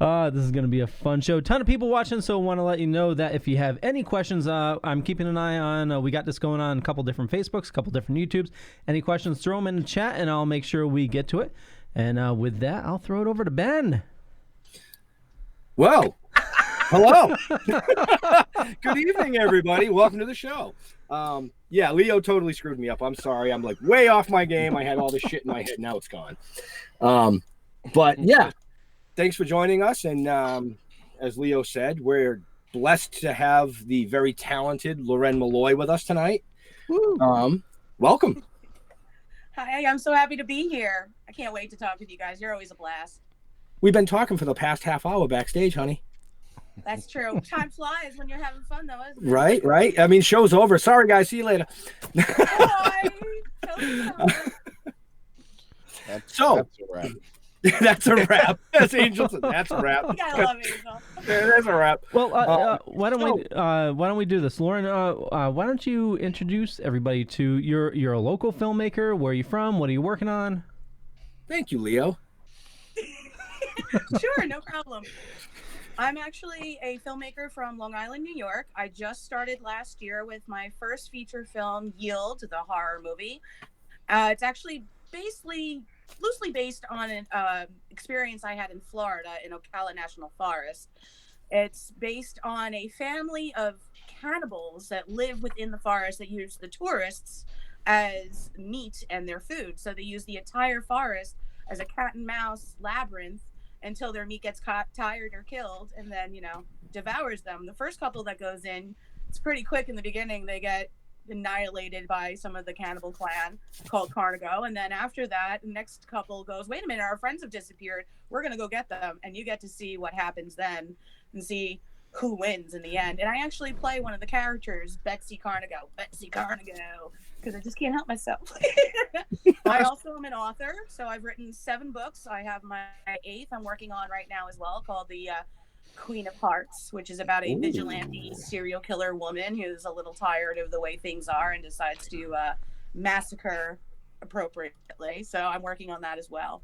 This is going to be a fun show. Ton of people watching, so I want to let you know that if you have any questions, I'm keeping an eye on. We got this going on a couple different Facebooks, a couple different YouTubes. Any questions, throw them in the chat, and I'll make sure we get to it. And with that, I'll throw it over to Ben. Well, hello. Good evening, everybody. Welcome to the show. Yeah, Leo totally screwed me up. I'm sorry. I'm like way off my game. I had all this shit in my head. Now it's gone. But yeah. Thanks for joining us, and as Leo said, we're blessed to have the very talented Loren Molloy with us tonight. Welcome. Hi, I'm so happy to be here. I can't wait to talk with you guys. You're always a blast. We've been talking for the past half hour backstage, honey. That's true. Time flies when you're having fun, though, isn't it? Right, right. I mean, show's over. Sorry, guys. See you later. Bye. That's a wrap. That's a wrap. That's Angel said. That's a wrap. Yeah, I love Angel. That's a wrap. Well, why don't we do this, Loren? Why don't you introduce everybody to you're a local filmmaker? Where are you from? What are you working on? Thank you, Leo. Sure, no problem. I'm actually a filmmaker from Long Island, New York. I just started last year with my first feature film, Yield, the horror movie. It's actually loosely based on an experience I had in Florida in Ocala National Forest. It's based on a family of cannibals that live within the forest that use the tourists as meat and their food. So they use the entire forest as a cat and mouse labyrinth until their meat gets caught, tired, or killed, and then, devours them. The first couple that goes in, it's pretty quick in the beginning. They get annihilated by some of the cannibal clan called Carnigo, and then after that, the next couple goes, wait a minute, our friends have disappeared, we're gonna go get them, and you get to see what happens then and see who wins in the end. And I actually play one of the characters, Betsy Carnigo, because I just can't help myself. I also am an author, so I've written 7 books. I have my 8th I'm working on right now as well, called the Queen of Hearts, which is about a vigilante serial killer woman who's a little tired of the way things are and decides to massacre appropriately. So I'm working on that as well.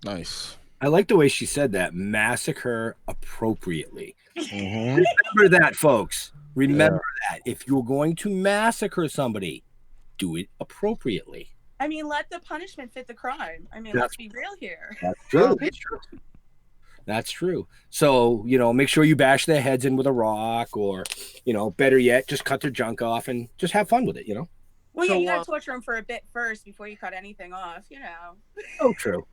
Nice. I like the way she said that. Massacre appropriately. Remember that, folks. Remember that. If you're going to massacre somebody, do it appropriately. I mean, let the punishment fit the crime. I mean, let's be real here. That's true. That's true. That's true. So, make sure you bash their heads in with a rock, or, better yet, just cut their junk off and just have fun with it, Well, yeah, you gotta torture them for a bit first before you cut anything off, Oh, true.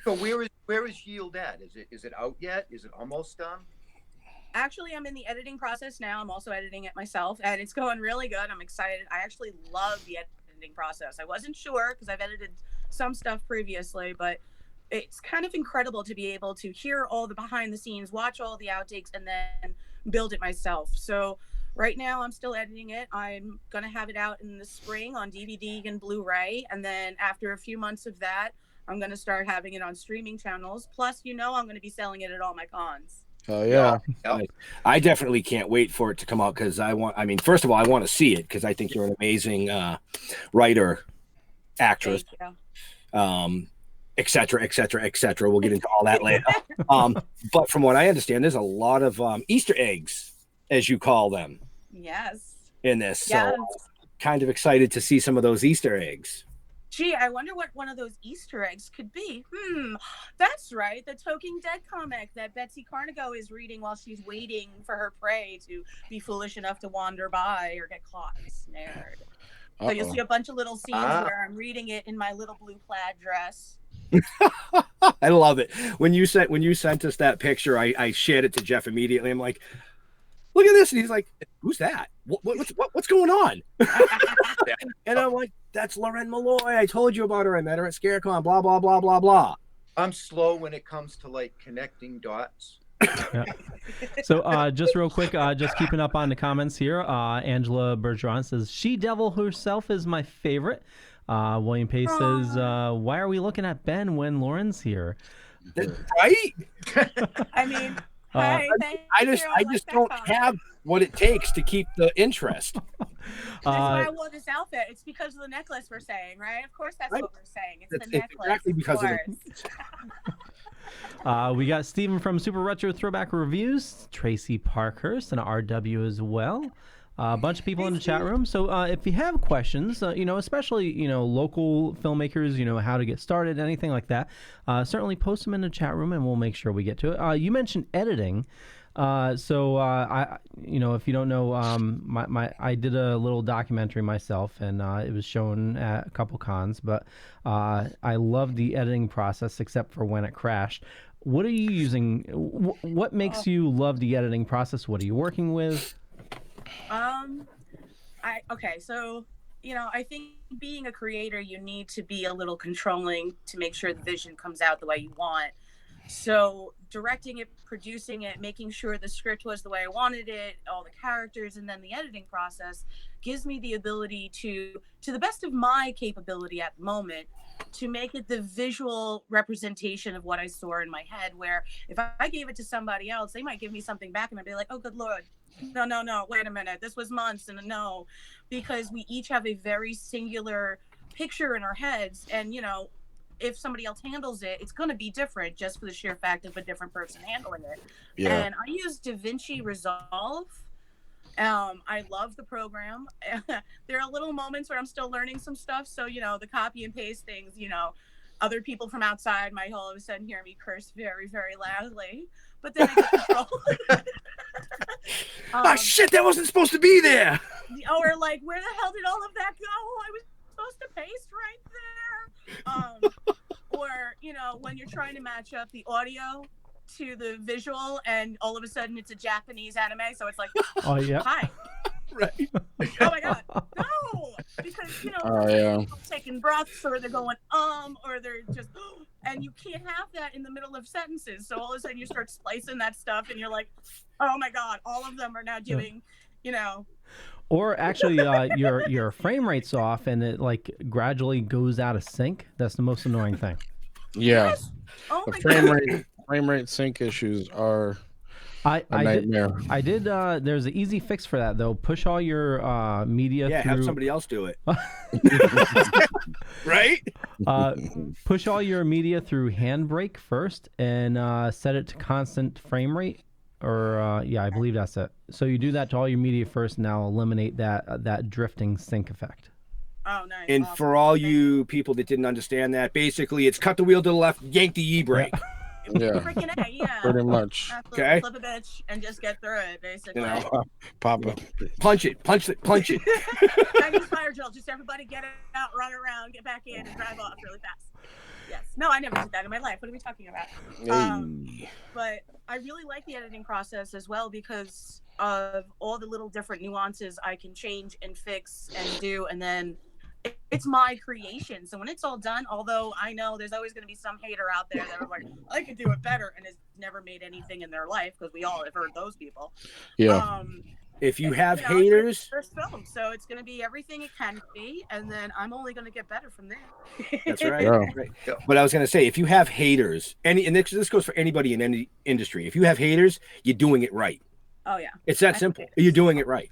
So where is Yield at? Is it out yet? Is it almost done? Actually, I'm in the editing process now. I'm also editing it myself, and it's going really good. I'm excited. I actually love the editing process. I wasn't sure because I've edited some stuff previously, but it's kind of incredible to be able to hear all the behind the scenes, watch all the outtakes, and then build it myself. So right now I'm still editing it. I'm going to have it out in the spring on DVD and Blu-ray. And then after a few months of that, I'm going to start having it on streaming channels. Plus, I'm going to be selling it at all my cons. Oh, yeah. I definitely can't wait for it to come out because first of all, I want to see it because I think you're an amazing writer, actress. Et cetera, et cetera, et cetera. We'll get into all that later. But from what I understand, there's a lot of Easter eggs, as you call them. Yes. In this. Yes. So kind of excited to see some of those Easter eggs. Gee, I wonder what one of those Easter eggs could be. That's right. The Toking Dead comic that Betsy Carnigo is reading while she's waiting for her prey to be foolish enough to wander by or get caught and snared. So you'll see a bunch of little scenes where I'm reading it in my little blue plaid dress. I love it. When you sent us that picture, I shared it to Jeff immediately. I'm like, look at this, and he's like, who's that? What's going on? And I'm like, that's Loren Molloy. I told you about her. I met her at ScareCon. Blah blah blah blah blah. I'm slow when it comes to connecting dots. Yeah. So just real quick, just keeping up on the comments here. Angela Bergeron says, She Devil herself is my favorite. William Pace says, why are we looking at Ben when Loren's here? Right? I mean, hi, I just don't have what it takes to keep the interest. That's why I wore this outfit. It's because of the necklace we're saying, right? Of course, that's what we're saying. It's the necklace. Exactly because of it. We got Steven from Super Retro Throwback Reviews, Tracy Parkhurst, and RW as well. A bunch of people in the chat room. So if you have questions, especially, local filmmakers, how to get started, anything like that, certainly post them in the chat room and we'll make sure we get to it. You mentioned editing. So if you don't know, I did a little documentary myself, and it was shown at a couple cons. But I love the editing process, except for when it crashed. What are you using? What makes you love the editing process? What are you working with? So I think being a creator, you need to be a little controlling to make sure the vision comes out the way you want. So directing it, producing it, making sure the script was the way I wanted it, all the characters, and then the editing process gives me the ability to the best of my capability at the moment, to make it the visual representation of what I saw in my head, where if I gave it to somebody else, they might give me something back and I'd be like, oh, good Lord. No, wait a minute. This was months. And no, because we each have a very singular picture in our heads. And, if somebody else handles it, it's going to be different just for the sheer fact of a different person handling it. Yeah. And I use DaVinci Resolve. I love the program. There are little moments where I'm still learning some stuff. So, the copy and paste things, other people from outside might all of a sudden hear me curse very, very loudly. But then I get control. Shit, that wasn't supposed to be there. Or like, where the hell did all of that go? I was supposed to paste right there. Or, when you're trying to match up the audio to the visual and all of a sudden it's a Japanese anime. So it's like, oh, yeah. Hi. Right. Oh my God. No. Because, people taking breaths, or they're going, or they're just, and you can't have that in the middle of sentences. So all of a sudden you start splicing that stuff and you're like, oh my God, all of them are now doing, Or actually, your frame rate's off and it like gradually goes out of sync. That's the most annoying thing. Yeah. Yes. Oh the my frame rate sync issues are a nightmare. I did. There's an easy fix for that though. Push all your media. Yeah, through... have somebody else do it. Right? Push all your media through Handbrake first and set it to constant frame rate. Or I believe that's it. So you do that to all your media first, and now eliminate that drifting sync effect. Oh, nice. And awesome. for all you people that didn't understand that, basically it's cut the wheel to the left, yank the e-brake. Yeah. Freaking A, yeah. Pretty much. Absolutely. Okay. Flip a bitch and just get through it, basically. Pop it. Punch it. I use fire drill. Just everybody get out, run around, get back in, and drive off really fast. Yes. No, I never did that in my life. What are we talking about? But I really like the editing process as well because of all the little different nuances I can change and fix and do. And then it's my creation. So when it's all done, although I know there's always going to be some hater out there that are like, I could do it better, and has never made anything in their life, because we all have heard those people. Yeah. If you have haters, first film, so it's going to be everything it can be, and then I'm only going to get better from there. That's right. Yeah. Right. But I was going to say, if you have haters, and this goes for anybody in any industry, if you have haters, you're doing it right. Oh yeah, it's that simple. You're doing it right.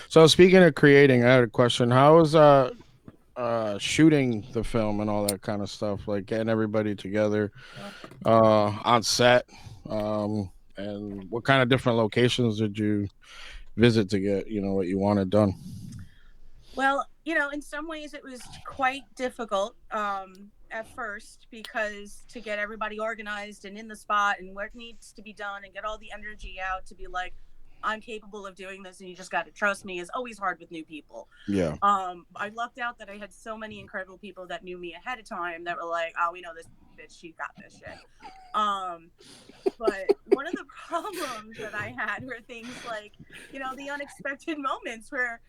So speaking of creating, I had a question. How was shooting the film and all that kind of stuff, like getting everybody together on set? And what kind of different locations did you visit to get, what you wanted done? Well, in some ways it was quite difficult at first, because to get everybody organized and in the spot and what needs to be done and get all the energy out to be like, I'm capable of doing this and you just got to trust me, is always hard with new people. Yeah. I lucked out that I had so many incredible people that knew me ahead of time that were like, oh, we know this bitch, she got this shit. But one of the problems that I had were things like, the unexpected moments where,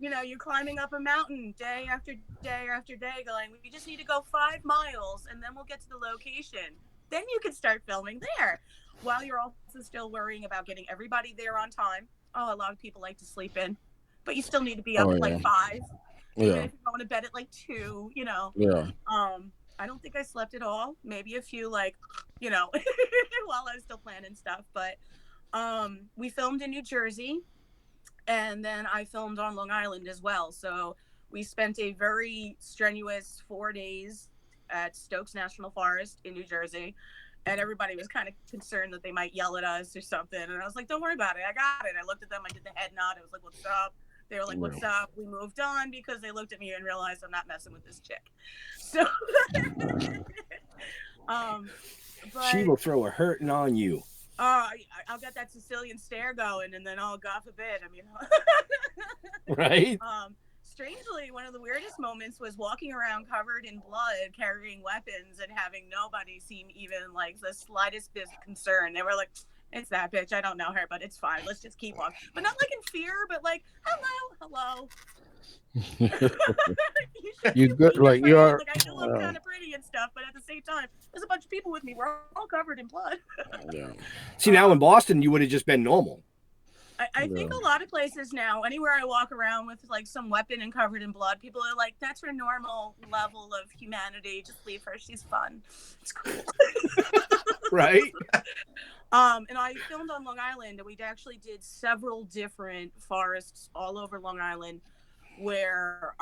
you're climbing up a mountain day after day after day going, we just need to go 5 miles and then we'll get to the location. Then you can start filming there, while you're also still worrying about getting everybody there on time. Oh, a lot of people like to sleep in, but you still need to be up at like 5. Yeah. Even if you're going to bed at like 2, Yeah. I don't think I slept at all. Maybe a few, while I was still planning stuff. But we filmed in New Jersey, and then I filmed on Long Island as well. So we spent a very strenuous 4 days at Stokes National Forest in New Jersey. And everybody was kind of concerned that they might yell at us or something. And I was like, don't worry about it. I got it. I looked at them. I did the head nod. I was like, what's up? They were like, what's up? We moved on because they looked at me and realized I'm not messing with this chick. So, but, She will throw a hurting on you. I'll get that Sicilian stare going, and then I'll go off a bit. I mean, right? Strangely, one of the weirdest moments was walking around covered in blood, carrying weapons, and having nobody seem even like the slightest bit of concern. They were like, it's that bitch. I don't know her, but it's fine. Let's just keep walking. But not like in fear, but like, hello. You good? Like you are. Like, I know I'm kind of pretty and stuff, but at the same time, there's a bunch of people with me. We're all covered in blood. Yeah. See, now in Boston, you would have just been normal. I think a lot of places now, anywhere I walk around with like some weapon and covered in blood, people are like, that's her normal level of humanity. Just leave her. She's fun. It's cool. Right? And I filmed on Long Island, and we actually did several different forests all over Long Island where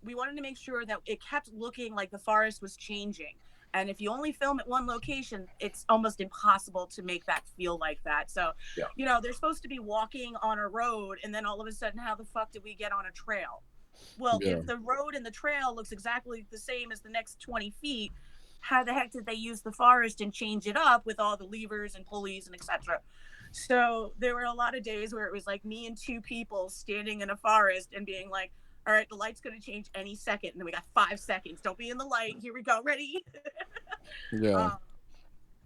we wanted to make sure that it kept looking like the forest was changing. And if you only film at one location, it's almost impossible to make that feel like that. So, you know, they're supposed to be walking on a road, and then all of a sudden, how the fuck did we get on a trail? Well, if the road and the trail looks exactly the same as the next 20 feet, how the heck did they use the forest and change it up with all the levers and pulleys and etc.? So there were a lot of days where it was like me and two people standing in a forest and being like, all right, the light's going to change any second. And then we got 5 seconds. Don't be in the light. Here we go. Ready?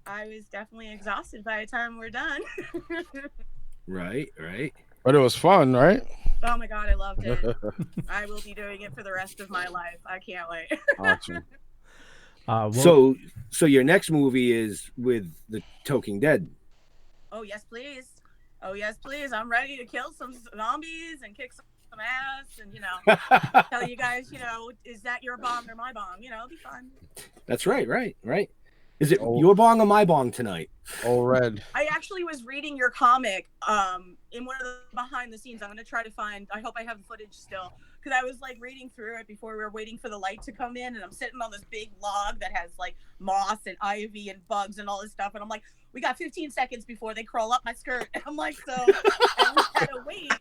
I was definitely exhausted by the time we're done. Right. But it was fun, right? Oh my God, I loved it. I will be doing it for the rest of my life. I can't wait. Awesome. So your next movie is with the Toking Dead. Oh yes, please. I'm ready to kill some zombies and kick some ass, and tell you guys, is that your bong or my bong? It'll be fun. That's right. Is it your bong or my bong tonight? All red. I actually was reading your comic in one of the behind the scenes. I'm going to try to find, I hope I have the footage still, because I was like reading through it before we were waiting for the light to come in, and I'm sitting on this big log that has like moss and ivy and bugs and all this stuff, and I'm like, we got 15 seconds before they crawl up my skirt. And I'm like, so and we had to wait,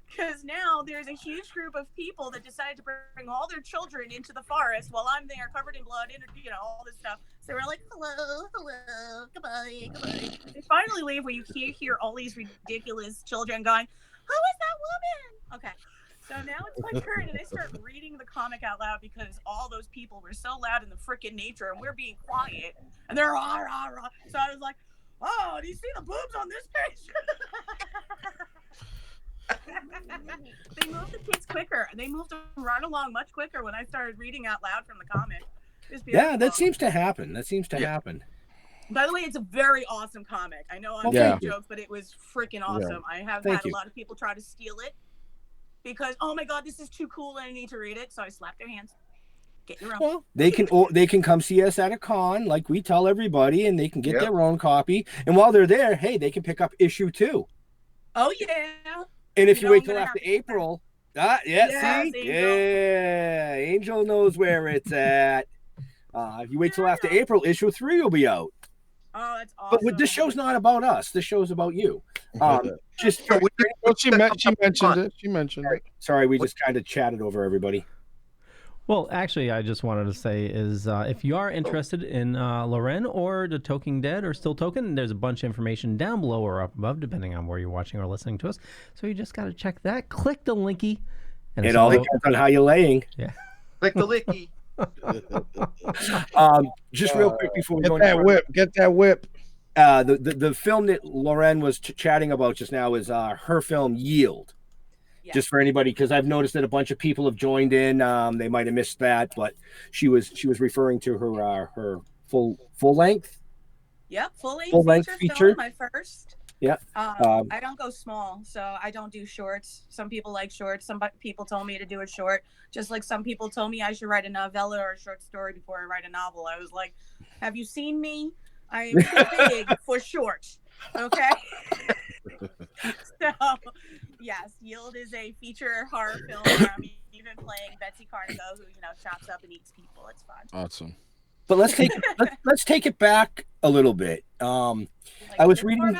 because now there's a huge group of people that decided to bring all their children into the forest while I'm there covered in blood and all this stuff. So we're like, hello, goodbye. They finally leave where you hear all these ridiculous children going, who is that woman? Okay. So now it's my turn, and I start reading the comic out loud because all those people were so loud in the freaking nature, and we're being quiet, and they're rah, rah, rah. So I was like, oh, do you see the boobs on this page? They moved the kids quicker, and they moved them right along much quicker when I started reading out loud from the comic. Yeah, that seems to happen. By the way, it's a very awesome comic. I know I'm making jokes, but it was freaking awesome. I have had a lot of people try to steal it because, oh my God, this is too cool and I need to read it. So I slapped their hands. Get your own. Well, they can come see us at a con, like we tell everybody, and they can get their own copy. And while they're there, hey, they can pick up issue 2. Oh yeah. And if you wait till after April, Angel knows where it's at. If you wait till after April, issue 3 will be out. Oh, that's awesome. But this show's not about us. This show's about you. She mentioned it. Sorry, we just kind of chatted over everybody. Well, actually, I just wanted to say is if you are interested in Loren or the Toking Dead or Still Token, there's a bunch of information down below or up above, depending on where you're watching or listening to us. So you just got to check that. Click the linky. And it all depends on how you're laying. Yeah. Click the licky. Just real quick before we go get that whip. The film that Loren was chatting about just now is her film Yield. Yeah. Just for anybody, because I've noticed that a bunch of people have joined in. They might have missed that, but she was referring to her full length. Yep, full length feature. Film, my first. Yeah. I don't go small, so I don't do shorts. Some people like shorts. Some people told me to do a short, just like some people told me I should write a novella or a short story before I write a novel. I was like, have you seen me? I am too big for shorts. Okay. So, yes, Yield is a feature horror film where I'm even playing Betsy Carnigo, who chops up and eats people. It's fun. Awesome. But let's take it back a little bit. I was reading.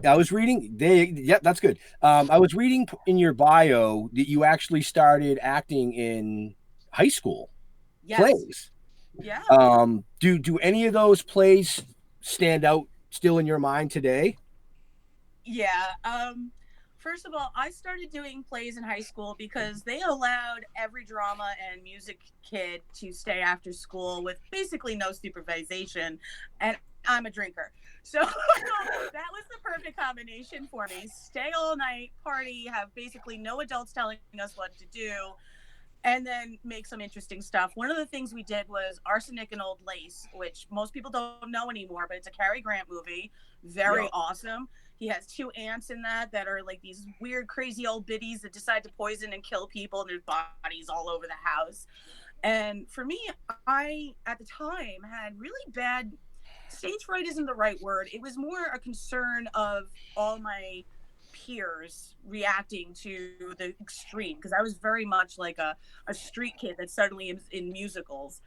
Yeah, that's good. I was reading in your bio that you actually started acting in high school plays. Yeah. Do any of those plays stand out still in your mind today? Yeah. First of all, I started doing plays in high school because they allowed every drama and music kid to stay after school with basically no supervision, and I'm a drinker. So that was the perfect combination for me. Stay all night, party, have basically no adults telling us what to do, and then make some interesting stuff. One of the things we did was Arsenic and Old Lace, which most people don't know anymore, but it's a Cary Grant movie. Very awesome. He has 2 aunts in that are like these weird, crazy old biddies that decide to poison and kill people, and there's bodies all over the house. And for me, I, at the time, had really bad stage fright isn't the right word. It was more a concern of all my peers reacting to the extreme, because I was very much like a street kid that suddenly is in musicals.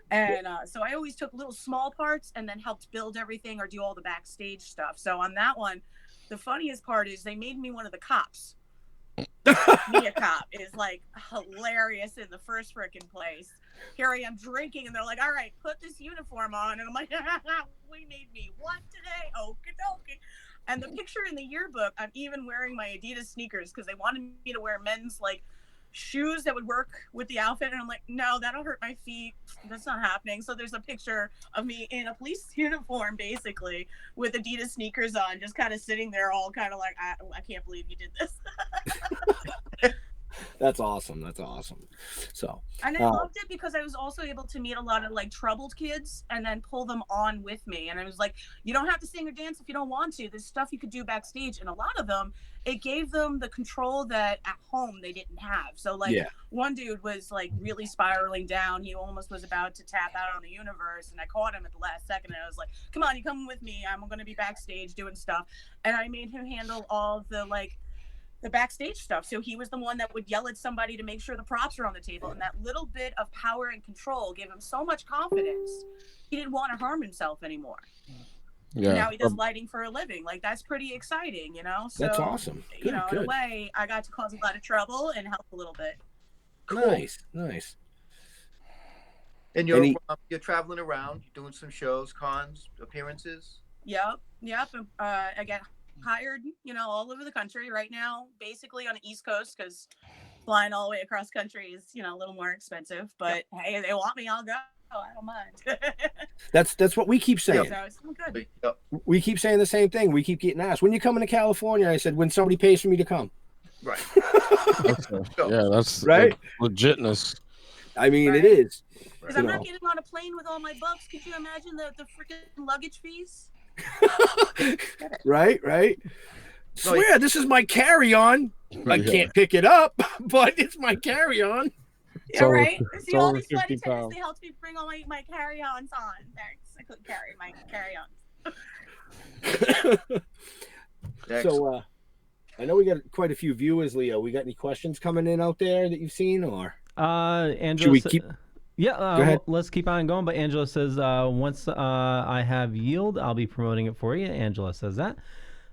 And so I always took little small parts and then helped build everything or do all the backstage stuff. So on that one, the funniest part is they made me one of the cops. Me a cop is like hilarious in the first frickin' place. Here I am drinking, and they're like, "All right, put this uniform on," and I'm like, "We made me what today? Okie dokie." And the picture in the yearbook, I'm even wearing my Adidas sneakers because they wanted me to wear men's like shoes that would work with the outfit, and I'm like, no, that'll hurt my feet. That's not happening. So there's a picture of me in a police uniform, basically, with Adidas sneakers on, just kind of sitting there, all kind of like, I can't believe you did this. That's awesome. That's awesome. So, and I loved it because I was also able to meet a lot of like troubled kids and then pull them on with me. And I was like, you don't have to sing or dance if you don't want to. There's stuff you could do backstage. And a lot of them, it gave them the control that at home they didn't have. So like one dude was like really spiraling down. He almost was about to tap out on the universe. And I caught him at the last second. And I was like, come on, you come with me. I'm going to be backstage doing stuff. And I made him handle all of the like the backstage stuff. So he was the one that would yell at somebody to make sure the props are on the table. And that little bit of power and control gave him so much confidence. He didn't want to harm himself anymore. Yeah. Now he does lighting for a living. Like, that's pretty exciting, you know? So, that's awesome. Good, you know, in a way, I got to cause a lot of trouble and help a little bit. Cool. Nice. And you're traveling around, you're doing some shows, cons, appearances? Yep. I get hired, you know, all over the country right now, basically on the East Coast, because flying all the way across country is, you know, a little more expensive. But hey, if they want me, I'll go. I don't mind. That's what we keep saying. So good. We keep saying the same thing. We keep getting asked, when you coming to California? I said, when somebody pays for me to come. Right. That's right. Legitness. I mean, it is. Because I'm not getting on a plane with all my bucks. Could you imagine the freaking luggage fees? Right. Swear, this is my carry-on. I can't pick it up, but it's my carry-on. Yeah, right. See all these flight attendants, they helped me bring all my carry-ons on. Thanks. I couldn't carry my carry-ons. So, I know we got quite a few viewers, Leo. We got any questions coming in out there that you've seen, or Angela? Should we keep? Yeah, Go ahead. Let's keep on going. But Angela says, once I have Yield, I'll be promoting it for you. Angela says that.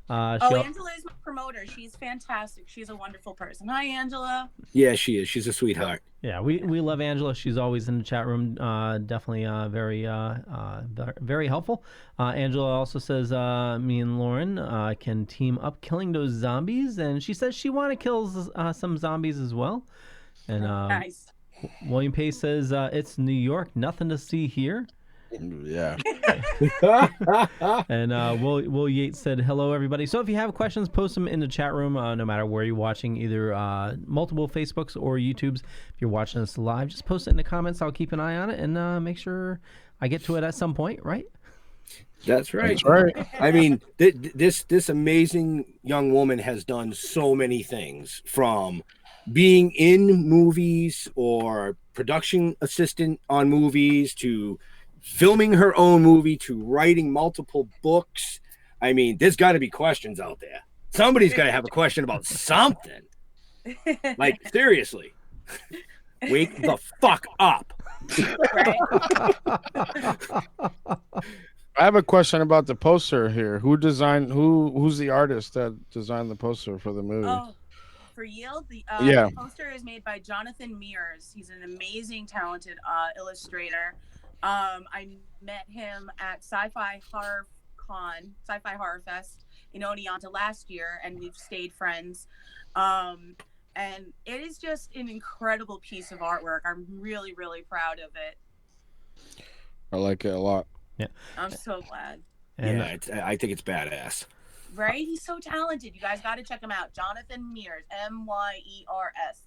Angela is my promoter. She's fantastic. She's a wonderful person. Hi, Angela. Yeah, she is. She's a sweetheart. Yeah, we love Angela. She's always in the chat room. Definitely very helpful. Angela also says me and Loren can team up killing those zombies. And she says she want to kill some zombies as well. And nice. William Pace says it's New York, nothing to see here. Yeah. And Will Yates said hello, everybody. So if you have questions, post them in the chat room, no matter where you're watching, either multiple Facebooks or YouTubes. If you're watching us live, just post it in the comments. I'll keep an eye on it and make sure I get to it at some point, right? That's right. That's right. I mean, this amazing young woman has done so many things, from being in movies or production assistant on movies to filming her own movie to writing multiple books. I mean, there's got to be questions out there. Somebody's got to have a question about something. Like, seriously. Wake the fuck up. Right? I have a question about the poster here. Who's the artist that designed the poster for the movie? Oh, for Yield, the poster is made by Jonathan Mears. He's an amazing, talented illustrator. I met him at Sci-Fi Horror Fest in Oneonta last year, and we've stayed friends. And it is just an incredible piece of artwork. I'm really, really proud of it. I like it a lot. Yeah, I'm so glad. And I think it's badass. Right? He's so talented. You guys got to check him out. Jonathan Mears, Myers.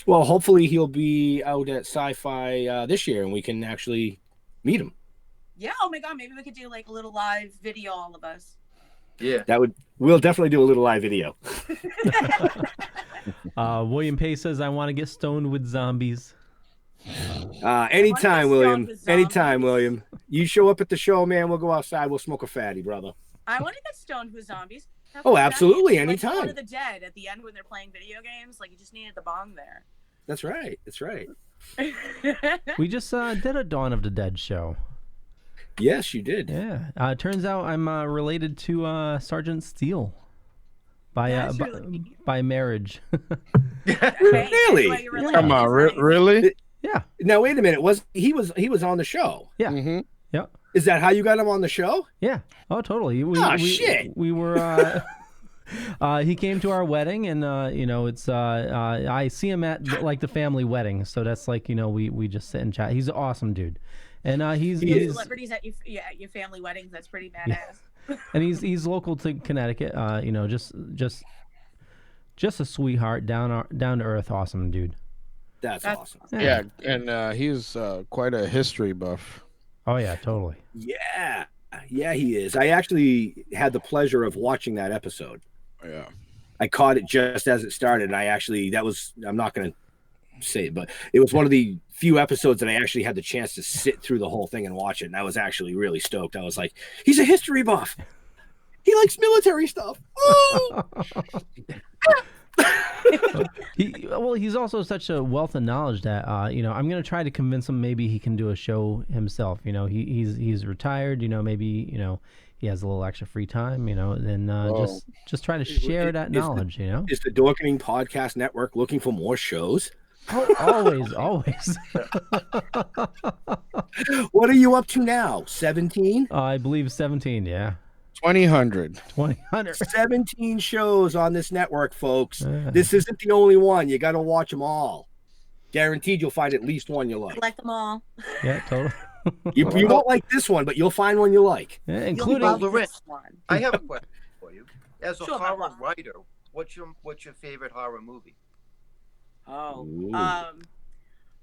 Well, hopefully he'll be out at Sci-Fi this year, and we can actually meet him. Yeah. Oh my God. Maybe we could do like a little live video, all of us. Yeah. We'll definitely do a little live video. William Pay says, I want to get stoned with zombies. Anytime, William. Anytime, William. You show up at the show, man. We'll go outside. We'll smoke a fatty, brother. I want to get stoned with zombies. Oh, absolutely. Like Anytime. Dawn of the Dead at the end when they're playing video games. Like you just needed the bong there. That's right. That's right. We just did a Dawn of the Dead show. Yes, you did. Yeah. Turns out I'm related to Sergeant Steele by marriage. Really? Come on, really? Yeah. Now wait a minute. He was on the show? Yeah. Mm-hmm. Yeah. Is that how you got him on the show? Yeah. Oh, totally. Shit. We were. He came to our wedding, and it's I see him at like the family wedding, so that's like we just sit and chat. He's an awesome dude, and he's celebrities at your family weddings. That's pretty badass. Yeah. And he's local to Connecticut. Just a sweetheart, down to earth, awesome dude. That's awesome. Yeah, and he's quite a history buff. Oh yeah, totally. Yeah, he is. I actually had the pleasure of watching that episode. Yeah, I caught it just as it started, and I'm not going to say it, but it was one of the few episodes that I actually had the chance to sit through the whole thing and watch it, and I was actually really stoked. I was like, he's a history buff. He likes military stuff. Oh! He's also such a wealth of knowledge that I'm going to try to convince him maybe he can do a show himself. He's retired. Maybe he has a little extra free time. And just try to share that knowledge. Is the Dorkening Podcast Network looking for more shows? Oh, always. What are you up to now? 17? I believe 17. Yeah. 2000. 17 shows on this network, folks. This isn't the only one. You got to watch them all. Guaranteed you'll find at least one you like. Collect them all. Yeah, totally. You won't like this one, but you'll find one you like. Yeah, including Loren, I have a question for you. As a Sure, horror writer, what's your favorite horror movie? Oh,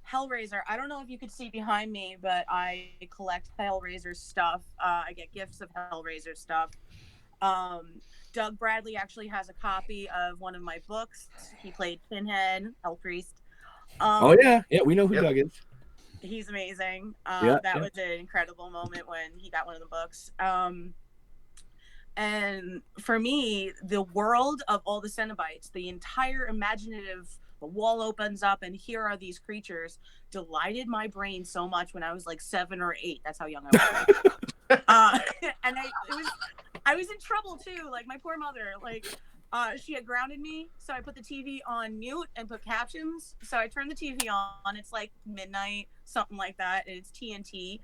Hellraiser. I don't know if you could see behind me, but I collect Hellraiser stuff. I get gifts of Hellraiser stuff. Doug Bradley actually has a copy of one of my books. He played Pinhead, Hell Priest. We know who Doug is. He's amazing. That was an incredible moment when he got one of the books. And for me, the world of all the Cenobites, the entire imaginative, the wall opens up and here are these creatures, delighted my brain so much when I was like 7 or 8. That's how young I was. And I was in trouble too. Like my poor mother, she had grounded me. So I put the TV on mute and put captions. So I turned the TV on. It's like midnight, something like that. And it's TNT.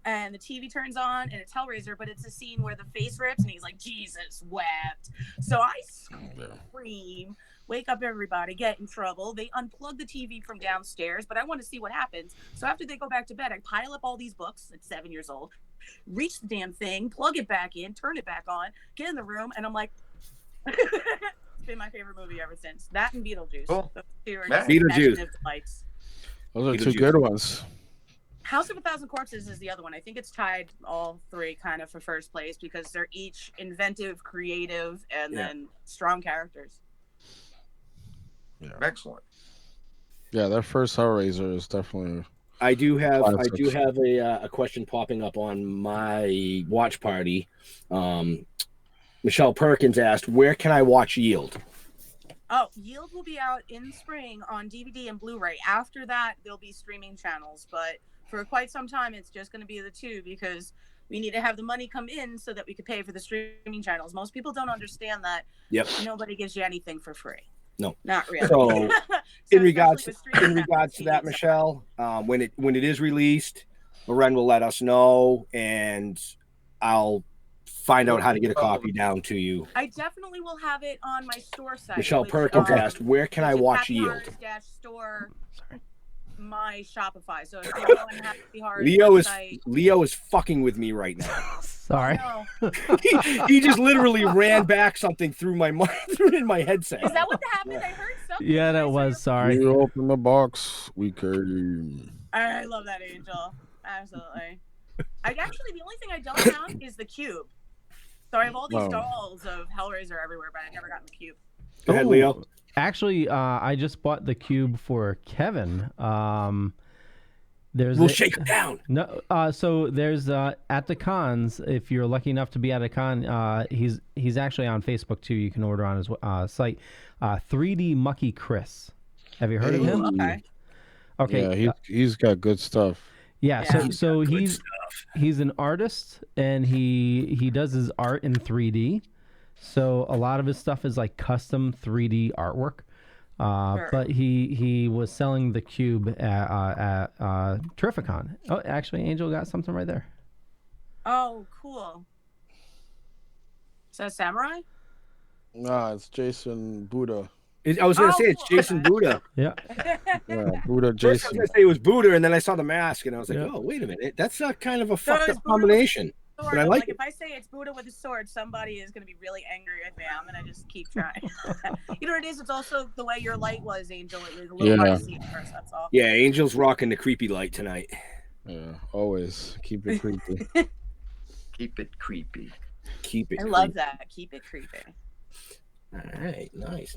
And the TV turns on and it's Hellraiser, but it's a scene where the face rips and he's like, Jesus wept. So I scream, wake up everybody, get in trouble. They unplug the TV from downstairs, but I want to see what happens. So after they go back to bed, I pile up all these books at 7 years old, reach the damn thing, plug it back in, turn it back on, get in the room, and I'm like, it's been my favorite movie ever since. That and Beetlejuice. Cool. Those two are just Beetlejuice. delights. Those are two good ones. House of a Thousand Corpses is the other one. I think it's tied all three kind of for first place because they're each inventive, creative, and then strong characters. Yeah. Excellent. Yeah, that first Hellraiser is definitely. I do have a question popping up on my watch party. Michelle Perkins asked, "Where can I watch Yield?" Oh, Yield will be out in spring on DVD and Blu-ray. After that, there'll be streaming channels, but for quite some time, it's just going to be the two because we need to have the money come in so that we could pay for the streaming channels. Most people don't understand that. Yep. Nobody gives you anything for free. No, not really. So, in regards to that, TV Michelle, when it is released, Loren will let us know, and I'll find out how to get a copy down to you. I definitely will have it on my store site. Michelle Perkins asked, "Where can I watch Yield?" Store my Shopify. So if you go on Happy Horrors website, Leo is fucking with me right now. Sorry. he just literally ran back something through in my headset. Is that what happened? I heard something. Yeah, that was. Sorry. We open the box. We came. I love that, Angel. Absolutely. The only thing I don't have is the cube. So I have all these dolls of Hellraiser everywhere, but I never got the cube. Go ahead, Leo. Actually, I just bought the cube for Kevin. We'll shake him down. No, so there's at the cons. If you're lucky enough to be at a con, he's actually on Facebook too. You can order on his site. 3D Mucky Chris. Have you heard of him? Okay. Okay. Yeah, he's got good stuff. Yeah, so he's an artist and he does his art in 3D. So a lot of his stuff is like custom 3D artwork. But he was selling the cube at Terrificon. Oh, actually, Angel got something right there. Oh, cool. Is that Samurai? Nah, it's Jason Buddha. I was going to say it's Jason Buddha. Yeah. Yeah, Buddha First I was Jason. going to say it was Buddha, and then I saw the mask, and I was like, oh, wait a minute. That's a kind of a fucked up combination. But I like it. If I say it's Buddha with a sword, somebody is going to be really angry with me. I'm going to just keep trying. You know what it is? It's also the way your light was, Angel. It was a little hard to see at first, that's all. Yeah, Angel's rocking the creepy light tonight. Yeah, always. Keep it creepy. Keep it creepy. Keep it I love that. Keep it creepy. All right. Nice.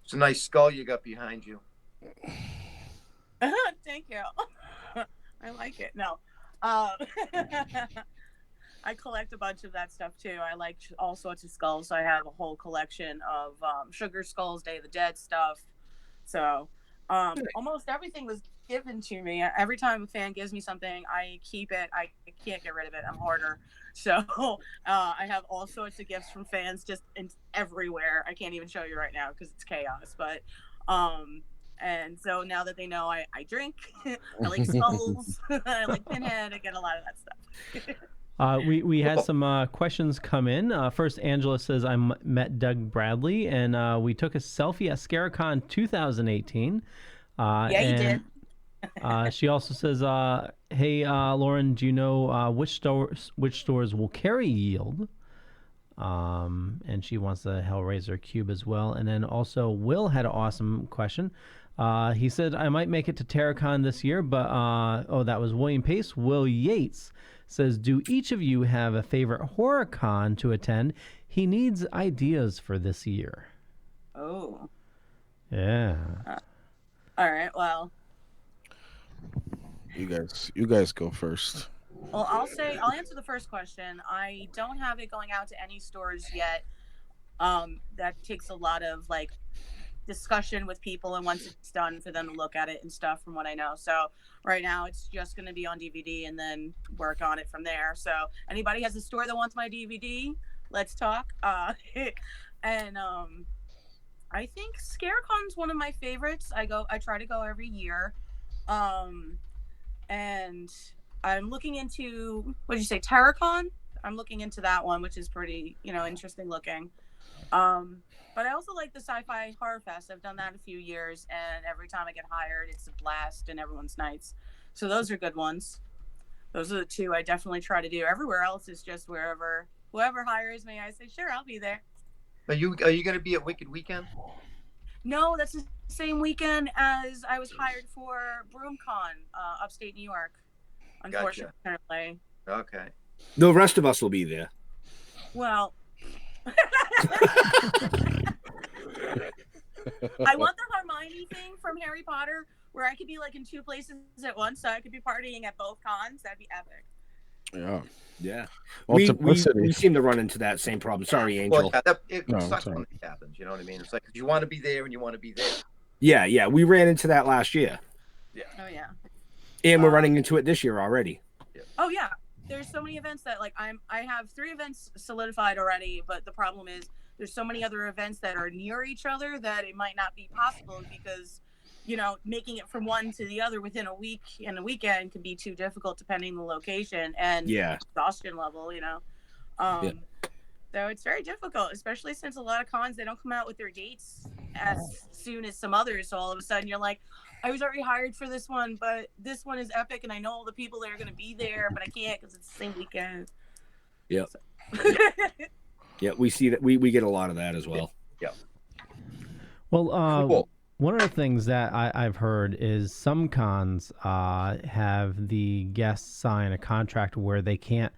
It's a nice skull you got behind you. Thank you. I like it. No. I collect a bunch of that stuff too. I like all sorts of skulls. I have a whole collection of sugar skulls, Day of the Dead stuff. So almost everything was given to me. Every time a fan gives me something, I keep it. I can't get rid of it. I'm a hoarder. So I have all sorts of gifts from fans just everywhere. I can't even show you right now because it's chaos. But and so now that they know I drink, I like skulls, I like Pinhead, I get a lot of that stuff. We had some questions come in. First, Angela says, I met Doug Bradley, and we took a selfie at Scarecon 2018. Yeah, you did. She also says, hey, Loren, do you know which stores will carry Yield? And she wants the Hellraiser cube as well. And then also, Will had an awesome question. He said, I might make it to Terracon this year, but, that was William Pace. Will Yates says, do each of you have a favorite horror con to attend? He needs ideas for this year. Oh. Yeah. All right, well. You guys go first. Well, I'll answer the first question. I don't have it going out to any stores yet. That takes a lot of discussion with people, and once it's done for them to look at it and stuff from what I know. So right now it's just going to be on DVD and then work on it from there. So anybody has a store that wants my DVD, let's talk. And I think Scarecon's one of my favorites. I try to go every year. And I'm looking into, what did you say, Terracon? I'm looking into that one, which is pretty, interesting looking. But I also like the Sci-Fi Horror Fest. I've done that a few years, and every time I get hired, it's a blast, and everyone's nice. So those are good ones. Those are the two I definitely try to do. Everywhere else is just whoever hires me, I say, sure, I'll be there. Are you going to be at Wicked Weekend? No, that's the same weekend as I was hired for BroomCon, upstate New York. Unfortunately. Gotcha. Okay. The rest of us will be there. Well, I want the Hermione thing from Harry Potter where I could be in two places at once, so I could be partying at both cons. That'd be epic. Yeah. Yeah. Multiplicity. We seem to run into that same problem. Sorry, Angel. Well, yeah, it No, sucks sorry. when it happens. You know what I mean? It's like you want to be there and you want to be there. Yeah. We ran into that last year. Oh yeah. And we're running into it this year already. Oh yeah. There's so many events that I have 3 events solidified already, but the problem is there's so many other events that are near each other that it might not be possible because making it from one to the other within a week and a weekend can be too difficult depending on the location and exhaustion level, So it's very difficult, especially since a lot of cons, they don't come out with their dates as soon as some others. So all of a sudden you're like, I was already hired for this one, but this one is epic and I know all the people that are going to be there, but I can't because it's the same weekend. Yeah. So. Yeah, we see that. We get a lot of that as well. Yeah. Well, Cool. one of the things that I've heard is some cons have the guests sign a contract where they can't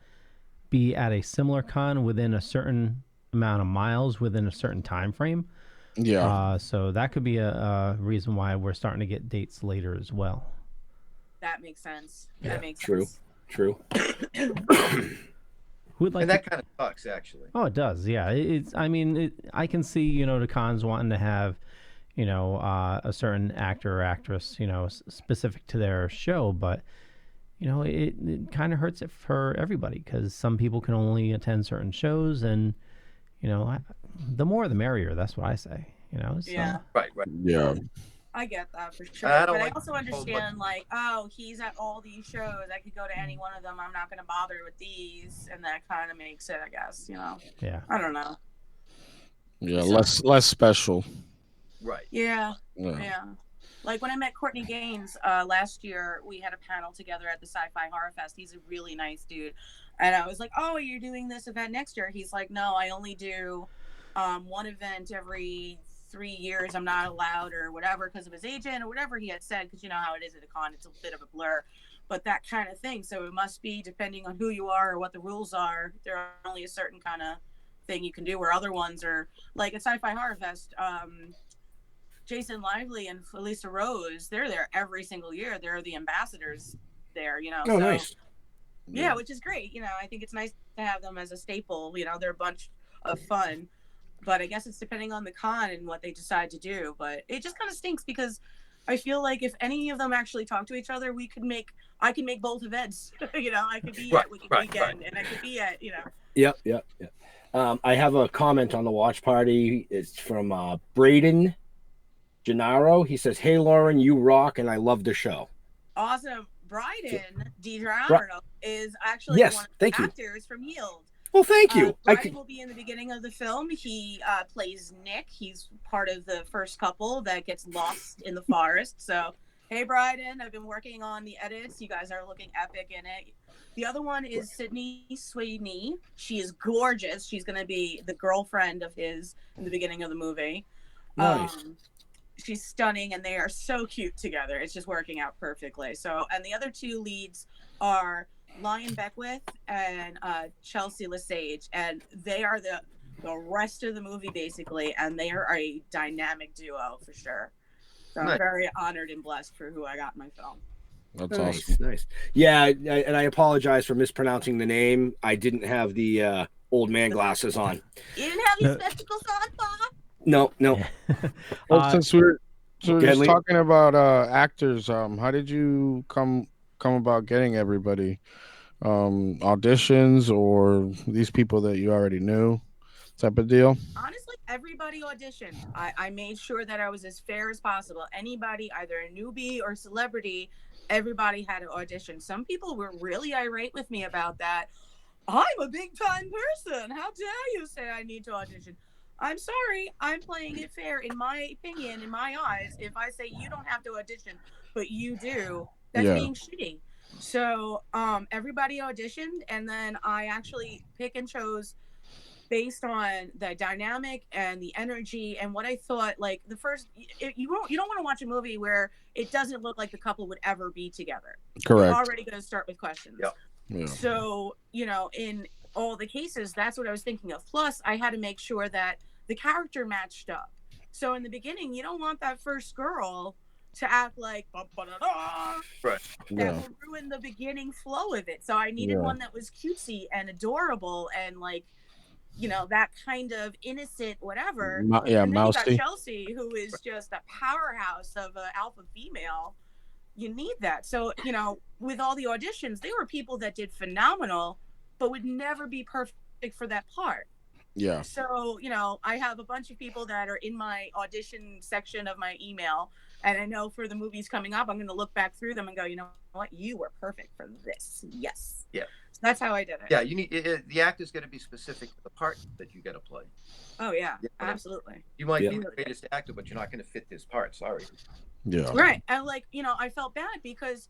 be at a similar con within a certain amount of miles within a certain time frame. Yeah. So that could be a reason why we're starting to get dates later as well. That makes sense. Yeah, That makes true. sense. True. Who would like And that kind of sucks, actually. Oh, it does. Yeah. I can see, the cons wanting to have, a certain actor or actress, specific to their show, but it kind of hurts it for everybody because some people can only attend certain shows, and the more the merrier. That's what I say. So. Yeah. Right. Yeah. I get that for sure. I don't But I like also understand, he's at all these shows. I could go to any one of them. I'm not going to bother with these. And that kind of makes it, I guess, Yeah. I don't know. Yeah. Less special. Right. Yeah. Yeah. Yeah. Like when I met Courtney Gaines last year, we had a panel together at the Sci-Fi Horror Fest. He's a really nice dude. And I was like, oh, you're doing this event next year? He's like, no, I only do one event every 3 years. I'm not allowed or whatever because of his agent or whatever he had said, because you know how it is at a con. It's a bit of a blur. But that kind of thing. So it must be depending on who you are or what the rules are. There are only a certain kind of thing you can do, where other ones are like at Sci-Fi Horror Fest. Jason Lively and Felisa Rose, they're there every single year. They're the ambassadors there, Oh, so, nice. Yeah, which is great. I think it's nice to have them as a staple. They're a bunch of fun. But I guess it's depending on the con and what they decide to do. But it just kind of stinks because I feel like if any of them actually talk to each other, I can make both events. I could be at Wicked Weekend and I could be at, Yep. I have a comment on the watch party. It's from Braden Gennaro. He says, "Hey Loren, you rock, and I love the show." Awesome. Bryden DiGiorno is actually Yes, one of the thank you. actors from Yield. Well, thank you. Bryden will be in the beginning of the film. He plays Nick. He's part of the first couple that gets lost in the forest. So, hey, Bryden, I've been working on the edits. You guys are looking epic in it. The other one is Sydney Sweeney. She is gorgeous. She's going to be the girlfriend of his in the beginning of the movie. Nice. She's stunning, and they are so cute together. It's just working out perfectly. So, and the other 2 leads are Lion Beckwith and Chelsea Lesage, and they are the rest of the movie basically, and they are a dynamic duo for sure. So Nice. I'm very honored and blessed for who I got in my film. That's Nice, awesome. nice. Yeah, and I apologize for mispronouncing the name. I didn't have the old man glasses on. You didn't have these spectacles on, Bob? No. Well, since we're Deadly. talking about actors, how did you come about getting everybody? Auditions or these people that you already knew, type of deal? Honestly, everybody auditioned. I made sure that I was as fair as possible. Anybody, either a newbie or celebrity, everybody had to audition. Some people were really irate with me about that. I'm a big time person. How dare you say I need to audition? I'm sorry. I'm playing it fair. In my opinion, in my eyes, if I say you don't have to audition, but you do, that's being shitty. So everybody auditioned, and then I actually pick and chose based on the dynamic and the energy and what I thought. Like the first, you don't want to watch a movie where it doesn't look like the couple would ever be together. Correct. You're already going to start with questions. Yep. Yeah. So in all the cases, that's what I was thinking of. Plus, I had to make sure that the character matched up. So in the beginning, you don't want that first girl to act like Right. that will ruin the beginning flow of it. So I needed one that was cutesy and adorable and like, that kind of innocent whatever. And then you got mousy. Chelsea, who is just a powerhouse of an alpha female. You need that. So, with all the auditions, there were people that did phenomenal, but would never be perfect for that part. Yeah. So, I have a bunch of people that are in my audition section of my email. And I know for the movies coming up, I'm going to look back through them and go, you know what? You were perfect for this. Yes. Yeah. So that's how I did it. Yeah. You need the actor's got to be specific to the part that you got to play. Oh, yeah. Absolutely. You might be the greatest actor, but you're not going to fit this part. Sorry. Yeah. Right. And I felt bad because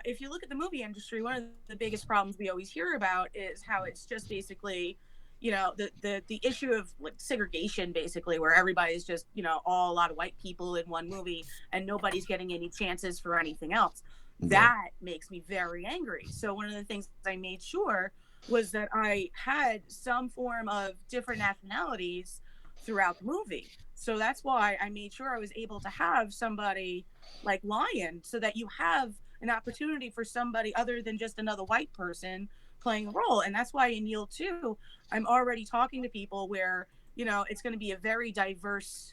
if you look at the movie industry, one of the biggest problems we always hear about is how it's just basically, the issue of like segregation, basically, where everybody's just, all a lot of white people in one movie and nobody's getting any chances for anything else. That makes me very angry. So one of the things I made sure was that I had some form of different nationalities throughout the movie. So that's why I made sure I was able to have somebody like Lion, so that you have an opportunity for somebody other than just another white person playing a role. And that's why in Yield 2, I'm already talking to people where, it's going to be a very diverse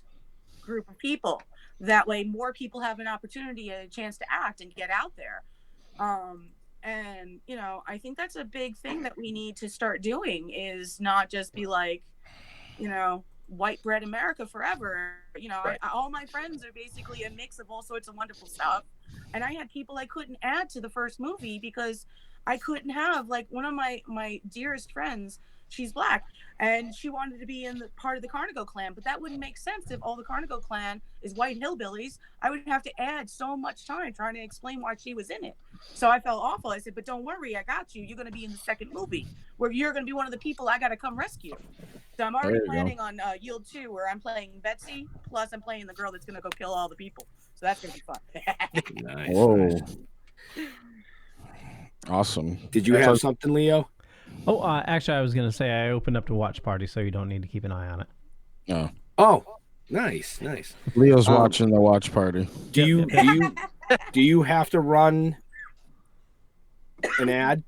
group of people. That way more people have an opportunity and a chance to act and get out there. And, I think that's a big thing that we need to start doing, is not just be like, white bread America forever. All my friends are basically a mix of all sorts of wonderful stuff. And I had people I couldn't add to the first movie because I couldn't have, like, one of my dearest friends, she's Black, and she wanted to be in the part of the Carnigo clan, but that wouldn't make sense if all the Carnigo clan is white hillbillies. I would have to add so much time trying to explain why she was in it. So I felt awful. I said, but don't worry, I got you. You're going to be in the second movie where you're going to be one of the people I got to come rescue. So I'm already planning on Yield 2, where I'm playing Betsy, plus I'm playing the girl that's going to go kill all the people. So that's going to be fun. Nice. Whoa. Awesome. Did you have something, Leo? Oh, actually, I was going to say I opened up to watch party, so you don't need to keep an eye on it. Oh. Oh, nice. Leo's watching the watch party. Do you have to run an ad?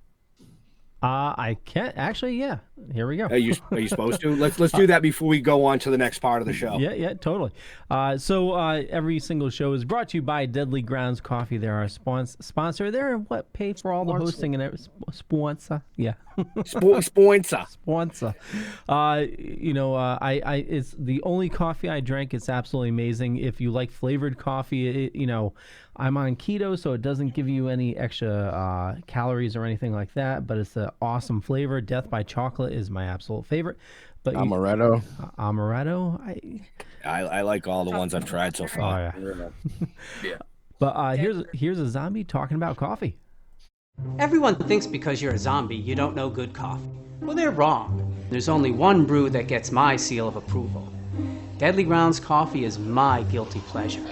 I can't actually. Yeah, here we go. Are you supposed to? Let's do that before we go on to the next part of the show. Yeah, totally. So every single show is brought to you by Deadly Grounds Coffee. They're our sponsor. They're what pay for all the hosting and sponsor. Yeah, sponsor. Sponsor. It's the only coffee I drank. It's absolutely amazing. If you like flavored coffee, I'm on keto, so it doesn't give you any extra calories or anything like that, but it's an awesome flavor. Death by Chocolate is my absolute favorite. But Amaretto. Amaretto. I like all the ones I've tried so far. Oh, yeah. Yeah. But here's a zombie talking about coffee. Everyone thinks because you're a zombie, you don't know good coffee. Well, they're wrong. There's only one brew that gets my seal of approval. Deadly Grounds Coffee is my guilty pleasure.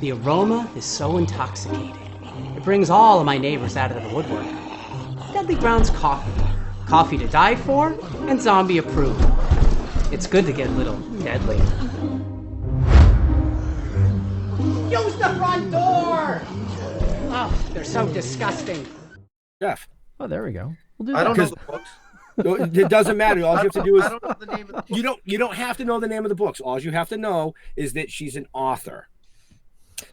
The aroma is so intoxicating. It brings all of my neighbors out of the woodwork. Deadly Grounds Coffee. Coffee to die for and zombie approved. It's good to get a little deadly. Use the front door! Oh, they're so disgusting. Jeff. Oh, there we go. We'll do that. I don't know the books. It doesn't matter. All you have to do is I don't know the name of the book. You don't have to know the name of the books. All you have to know is that she's an author.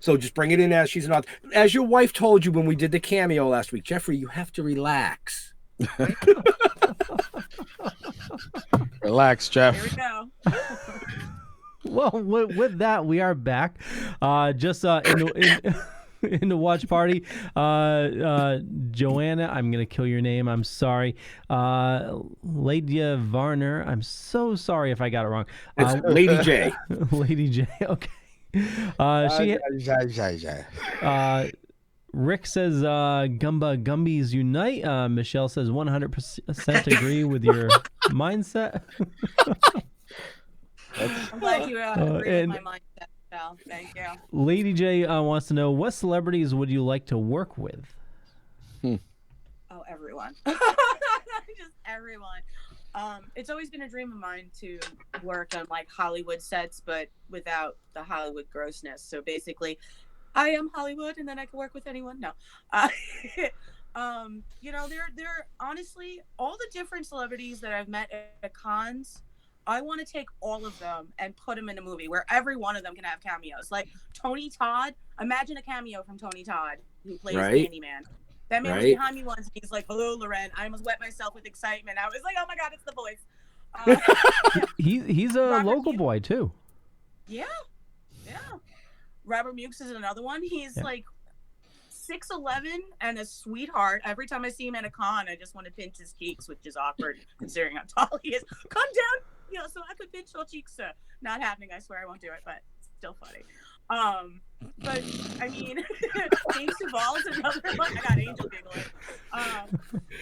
So just bring it in as she's an author. As your wife told you when we did the cameo last week, Jeffrey, you have to relax. Relax, Jeff. Here we go. Well, with that, we are back. In the watch party, Joanna, I'm gonna kill your name. I'm sorry, Lydia Varner. I'm so sorry if I got it wrong. It's Lady J. Lady J. Okay. Rick says Gumba Gumbies unite. Michelle says 100% agree with your mindset. I'm glad you agree with my mindset. Thank you. Lady J wants to know, what celebrities would you like to work with? Oh, everyone. Just everyone. It's always been a dream of mine to work on like Hollywood sets, but without the Hollywood grossness. So basically, I am Hollywood, and then I can work with anyone. No, uh, they're honestly all the different celebrities that I've met at cons. I want to take all of them and put them in a movie where every one of them can have cameos. Like Tony Todd, imagine a cameo from Tony Todd, who plays Right. Candyman. That man was Right. behind me once, and he's like, "Hello, Loren." I almost wet myself with excitement. I was like, "Oh my god, it's the voice." He's a Robert local Hughes. boy too. Yeah. Robert Mukes is another one. He's like 6'11" and a sweetheart. Every time I see him at a con, I just want to pinch his cheeks, which is awkward considering how tall he is. Come down, so I could pinch your cheeks. Not happening. I swear I won't do it, but still funny. But I mean, James Duvall is another one. I got Angel giggling.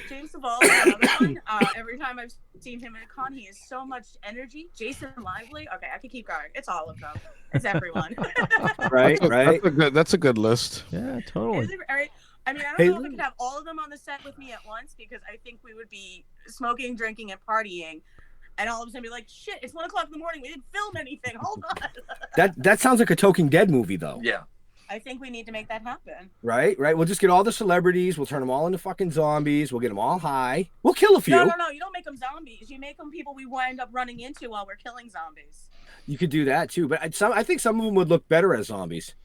James Duvall is another one. Every time I've seen him at a con, he has so much energy. Jason Lively. Okay, I could keep going. It's all of them. It's everyone. Right. That's a good list. Yeah, totally. I mean, I don't know if I could have all of them on the set with me at once because I think we would be smoking, drinking, and partying. And all of a sudden be like, shit, it's 1 o'clock in the morning. We didn't film anything. Hold on. That sounds like a Toking Dead movie, though. Yeah. I think we need to make that happen. Right. We'll just get all the celebrities. We'll turn them all into fucking zombies. We'll get them all high. We'll kill a few. No. You don't make them zombies. You make them people we wind up running into while we're killing zombies. You could do that too, but I think some of them would look better as zombies.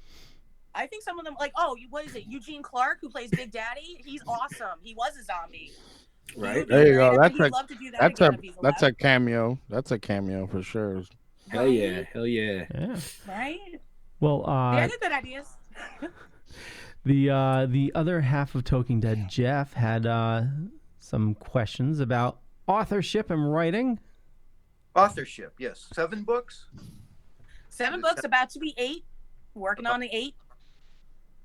I think some of them, like, what is it? Eugene Clark, who plays Big Daddy. He's awesome. He was a zombie. Right. There you go. That's a That cameo. That's a cameo for sure. Hell yeah. Right. Well, yeah, they're good ideas. the other half of Toking Dead, Jeff, had some questions about authorship and writing. Authorship, yes. 7 books. 7 books, about to be 8. Working on the 8.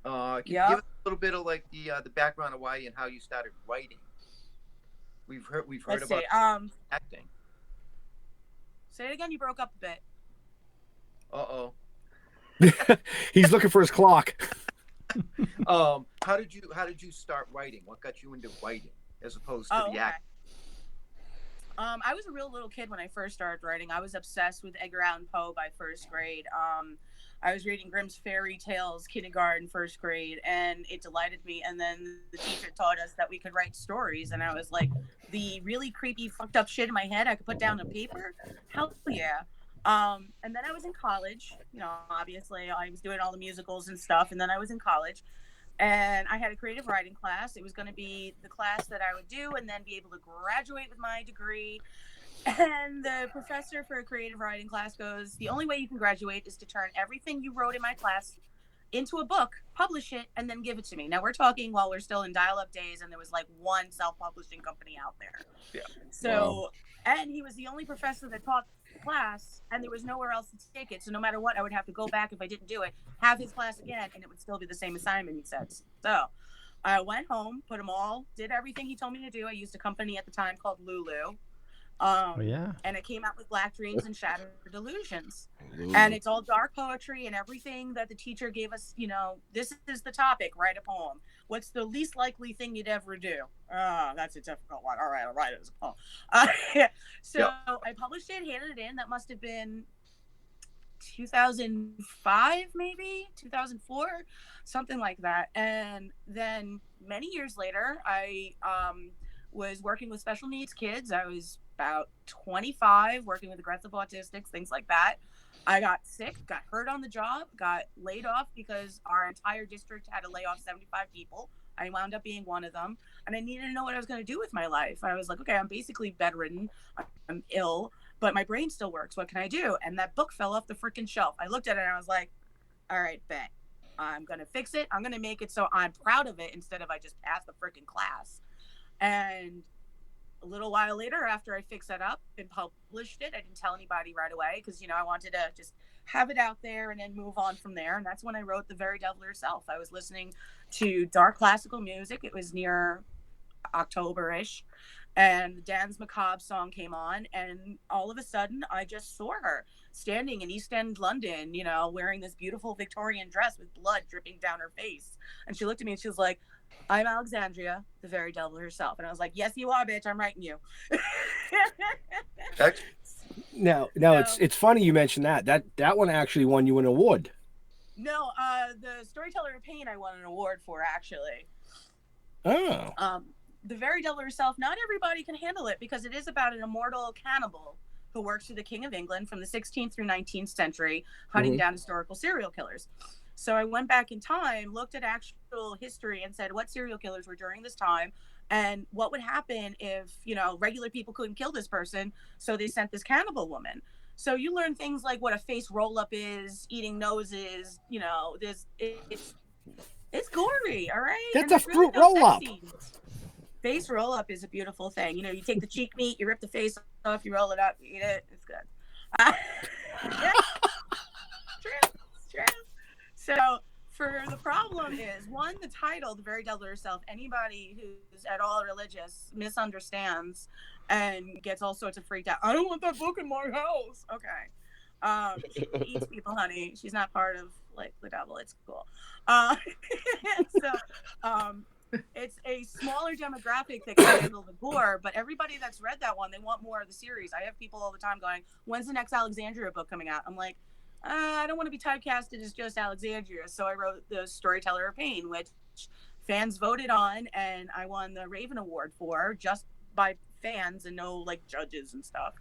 Can you give us a little bit of like the background of why and how you started writing? We've heard Let's about see, acting. Say it again. You broke up a bit. Uh-oh. He's looking for his clock. How did you start writing? What got you into writing as opposed to the acting? I was a real little kid when I first started writing. I was obsessed with Edgar Allan Poe by 1st grade. I was reading Grimm's fairy tales, kindergarten, 1st grade, and it delighted me. And then the teacher taught us that we could write stories, and I was like, the really creepy, fucked up shit in my head I could put down on paper? Hell yeah. And then I was in college. Obviously, I was doing all the musicals and stuff, and then I was in college. And I had a creative writing class. It was going to be the class that I would do and then be able to graduate with my degree. And the professor for a creative writing class goes, the only way you can graduate is to turn everything you wrote in my class into a book, publish it, and then give it to me. Now, we're talking while we're still in dial-up days, and there was like one self-publishing company out there. Yeah. So, and he was the only professor that taught the class, and there was nowhere else to take it. So no matter what, I would have to go back if I didn't do it, have his class again, and it would still be the same assignment, he said. So I went home, put them all, did everything he told me to do. I used a company at the time called Lulu. And it came out with Black Dreams and Shattered Illusions. And it's all dark poetry and everything that the teacher gave us. This is the topic, write a poem. What's the least likely thing you'd ever do? That's a difficult one. All right, I'll write it as a poem. I published it, handed it in. That must have been 2005, maybe 2004, something like that. And then many years later, I was working with special needs kids. I was about 25, working with aggressive autistics, things like that. I got sick, got hurt on the job, got laid off because our entire district had to lay off 75 people. I wound up being one of them, and I needed to know what I was going to do with my life. I was like, okay, I'm basically bedridden, I'm ill, but my brain still works. What can I do? And that book fell off the freaking shelf. I looked at it and I was like, all right, bet. I'm going to fix it. I'm going to make it so I'm proud of it instead of I just passed the freaking class. And a little while later, after I fixed that up and published it, I didn't tell anybody right away because, I wanted to just have it out there and then move on from there. And that's when I wrote The Very Devil Herself. I was listening to dark classical music. It was near October-ish. And the Dan's Macabre song came on. And all of a sudden, I just saw her standing in East End, London, wearing this beautiful Victorian dress with blood dripping down her face. And she looked at me and she was like, I'm Alexandria, the very devil herself. And I was like, yes, you are, bitch. I'm writing you. Now, it's funny you mentioned that. That one actually won you an award. No, the Storyteller of Pain I won an award for, actually. Oh. The Very Devil herself, not everybody can handle it because it is about an immortal cannibal who works for the King of England from the 16th through 19th century, hunting down historical serial killers. So I went back in time, looked at actual history, and said what serial killers were during this time, and what would happen if, regular people couldn't kill this person, so they sent this cannibal woman. So you learn things like what a face roll-up is, eating noses, it's gory, all right? That's and a really fruit no sex roll-up. scenes. Face roll-up is a beautiful thing. You take the cheek meat, you rip the face off, you roll it up, you eat it. It's good. Yeah. It's true. So for the problem is, one, the title, The Very Devil herself, anybody who's at all religious misunderstands and gets all sorts of freaked out. I don't want that book in my house. Okay. She eats people, honey. She's not part of the devil. It's cool. It's a smaller demographic that can handle the gore, but everybody that's read that one, they want more of the series. I have people all the time going, when's the next Alexandria book coming out? I'm like, I don't want to be typecasted as just Alexandria. So I wrote the Storyteller of Pain, which fans voted on, and I won the Raven Award for, just by fans and no judges and stuff.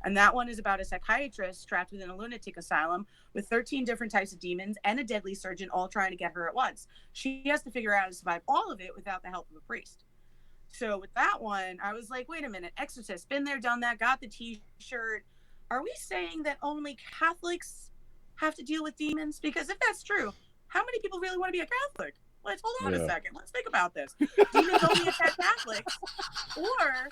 And that one is about a psychiatrist trapped within a lunatic asylum with 13 different types of demons and a deadly surgeon all trying to get her at once. She has to figure out how to survive all of it without the help of a priest. So with that one, I was like, wait a minute, Exorcist, been there, done that, got the t-shirt. Are we saying that only Catholics have to deal with demons? Because if that's true, how many people really want to be a Catholic? Let's hold on a second. Let's think about this. Demons only attack Catholics, or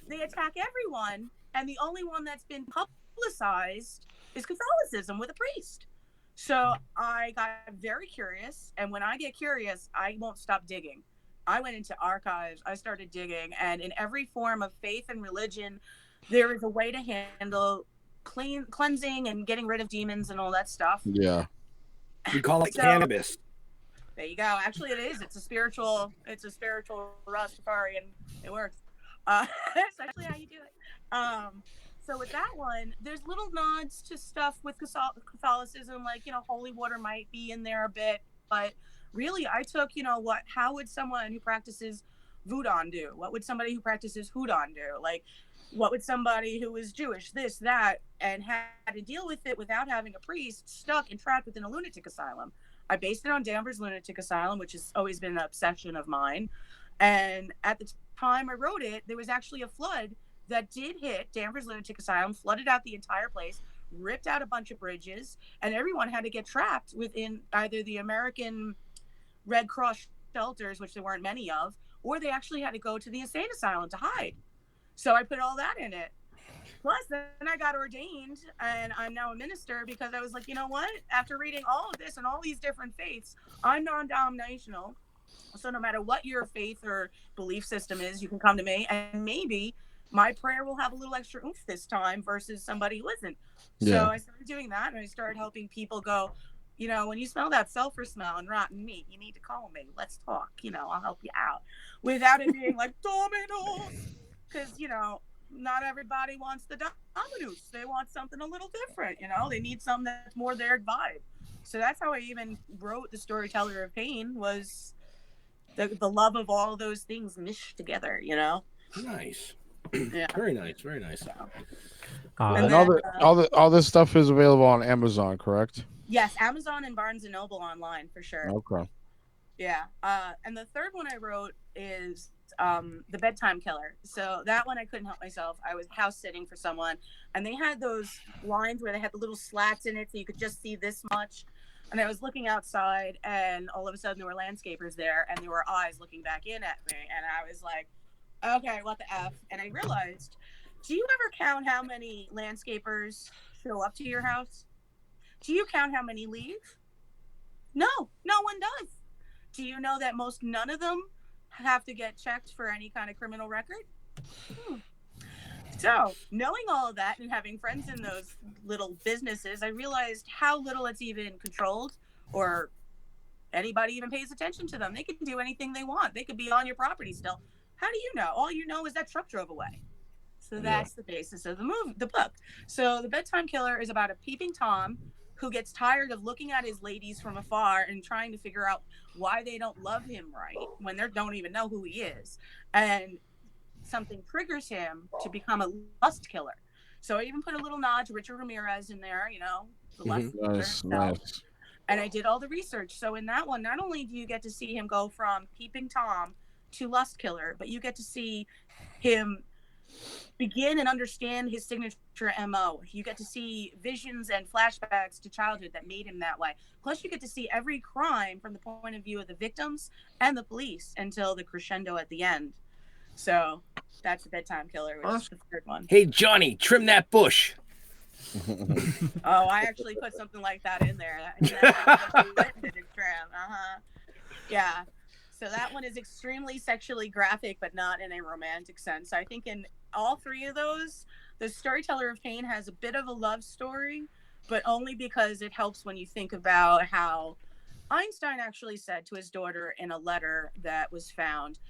they attack everyone, and the only one that's been publicized is Catholicism with a priest. So I got very curious, and when I get curious, I won't stop digging. I went into archives, I started digging, and in every form of faith and religion, there is a way to handle cleansing and getting rid of demons and all that stuff. Yeah. We call it cannabis. There you go. Actually, it is. It's a spiritual Rastafarian. It works. That's actually how you do it. So with that one, there's little nods to stuff with Catholicism, holy water might be in there a bit, but really I took, how would someone who practices Voodoo do? What would somebody who practices Houdon do? What would somebody who is Jewish, this, that, and had to deal with it without having a priest, stuck and trapped within a lunatic asylum? I based it on Danvers Lunatic Asylum, which has always been an obsession of mine. And at the time I wrote it, there was actually a flood that did hit Danvers Lunatic Asylum, flooded out the entire place, ripped out a bunch of bridges, and everyone had to get trapped within either the American Red Cross shelters, which there weren't many of, or they actually had to go to the insane asylum to hide. So I put all that in it. Plus, then I got ordained, and I'm now a minister because I was like, you know what? After reading all of this and all these different faiths, I'm non-denominational. So no matter what your faith or belief system is, you can come to me, and maybe my prayer will have a little extra oomph this time versus somebody who isn't. So I started doing that, and I started helping people go, when you smell that sulfur smell and rotten meat, you need to call me. Let's talk. I'll help you out without it being like Domino's. Because, not everybody wants the Domino's. They want something a little different, They need something that's more their vibe. So that's how I even wrote The Storyteller of Pain, was the love of all those things mished together, Nice. Yeah. Very nice. Very nice. And all this stuff is available on Amazon, correct? Yes, Amazon and Barnes & Noble online, for sure. Okay. Yeah. And the third one I wrote is The Bedtime Killer. So that one I couldn't help myself. I was house sitting for someone, and they had those lines where they had the little slats in it so you could just see this much. And I was looking outside, and all of a sudden there were landscapers there, and there were eyes looking back in at me. And I was like, okay, what the F? And I realized, do you ever count how many landscapers show up to your house? Do you count how many leave? No one does. Do you know that none of them have to get checked for any kind of criminal record? So, knowing all of that and having friends in those little businesses, I realized how little it's even controlled, or anybody even pays attention to them. They can do anything they want. They could be on your property still. How do you know? All you know is that truck drove away. So that's the basis of the book. So The Bedtime Killer is about a peeping Tom who gets tired of looking at his ladies from afar and trying to figure out why they don't love him right when they don't even know who he is. And something triggers him to become a lust killer. So I even put a little nod to Richard Ramirez in there, you know, the lust killer himself. Nice. And I did all the research. So in that one, not only do you get to see him go from peeping Tom to lust killer, but you get to see him begin and understand his signature MO. You get to see visions and flashbacks to childhood that made him that way. Plus, you get to see every crime from the point of view of the victims and the police until the crescendo at the end. So that's the bedtime killer, which is the third one. Hey, Johnny, trim that bush. Oh, I actually put something like that in there. Yeah. So that one is extremely sexually graphic, but not in a romantic sense. I think in all three of those, the Storyteller of Pain has a bit of a love story, but only because it helps when you think about how Einstein actually said to his daughter in a letter that was found,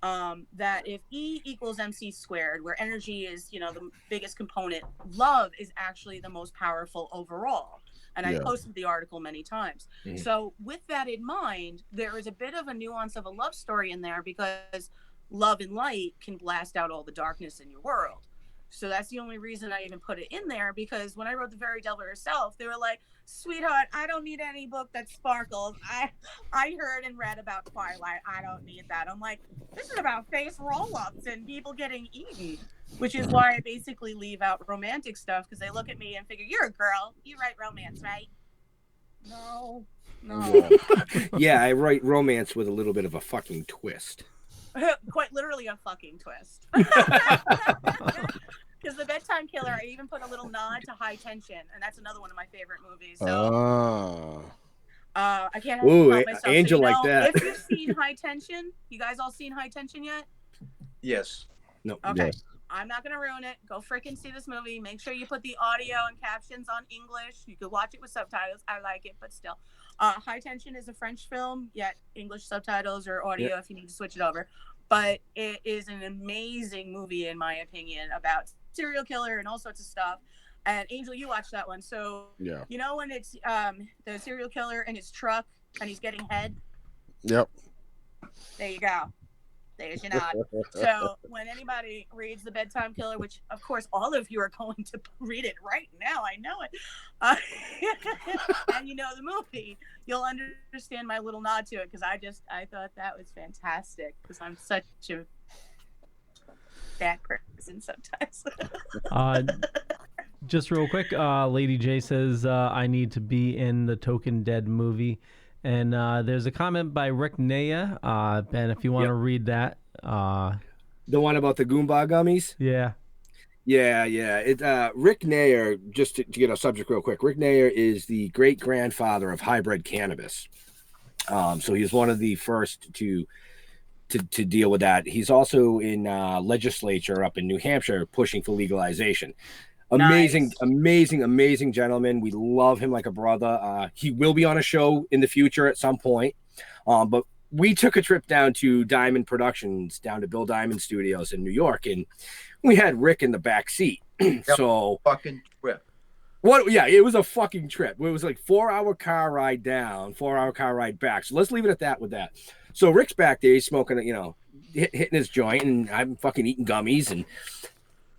that if E equals MC squared, where energy is, you know, the biggest component, love is actually the most powerful overall. And I posted the article many times. Mm-hmm. So with that in mind, there is a bit of a nuance of a love story in there because love and light can blast out all the darkness in your world. So that's the only reason I even put it in there, because when I wrote The Very Devil Herself, they were like, sweetheart, I don't need any book that sparkles. I heard and read about Twilight. I don't need that. I'm like, this is about face roll-ups and people getting eaten, which is why I basically leave out romantic stuff, because they look at me and figure, you're a girl. You write romance, right? No. Yeah, I write romance with a little bit of a fucking twist. Quite literally a fucking twist. Because The Bedtime Killer, I even put a little nod to High Tension, and that's another one of my favorite movies. So I can't help myself. Angel, so, like that. If you've seen High Tension, you guys all seen High Tension yet? Yes. No. Okay. Yes. I'm not gonna ruin it. Go freaking see this movie. Make sure you put the audio and captions on English. You could watch it with subtitles. I like it, but still. High Tension is a French film, yet English subtitles or audio if you need to switch it over. But it is an amazing movie, in my opinion, about serial killer and all sorts of stuff. And Angel, you watched that one. So you know when it's the serial killer in his truck and he's getting head? Yep. There you go. There's your nod. So when anybody reads The Bedtime Killer, which of course all of you are going to read it right now, I know it, and you know the movie, you'll understand my little nod to it, because I thought that was fantastic, because I'm such a bad person sometimes. Just real quick, Lady J says, I need to be in the Token Dead movie. And there's a comment by Rick Naya, Ben, if you want to read that. The one about the Goomba gummies? Yeah. Yeah. Rick Naya, just to get a subject real quick, Rick Naya is the great-grandfather of hybrid cannabis. So he's one of the first to deal with that. He's also in legislature up in New Hampshire pushing for legalization. Amazing gentleman. We love him like a brother. He will be on a show in the future at some point. But we took a trip down to Diamond Productions, down to Bill Diamond Studios in New York, and we had Rick in the back seat. So fucking trip. It was a fucking trip. It was like 4-hour car ride down, 4-hour car ride back. So let's leave it at that with that. So Rick's back there, he's smoking, hitting his joint, and I'm fucking eating gummies, and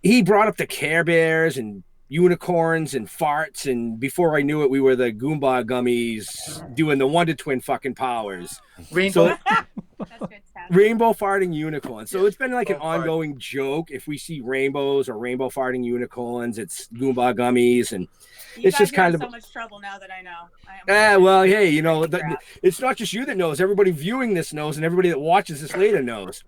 he brought up the Care Bears and unicorns and farts, and before I knew it, we were the Goomba gummies doing the Wonder Twin fucking powers. Rainbow farting unicorns. So it's been like an ongoing joke. If we see rainbows or rainbow farting unicorns, it's Goomba gummies, and it's just kind of so much trouble now that I know. Well, hey, it's not just you that knows. Everybody viewing this knows, and everybody that watches this later knows.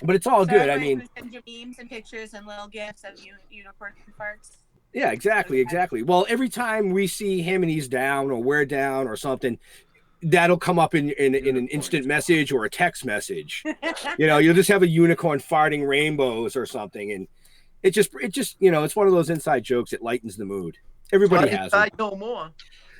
But it's all good. I mean, send you memes and pictures and little gifs of unicorn farts. Yeah, exactly. Well, every time we see him and he's down or we're down or something, that'll come up in an instant message or a text message. You'll just have a unicorn farting rainbows or something, and it just it's one of those inside jokes that lightens the mood. Everybody has them. No more.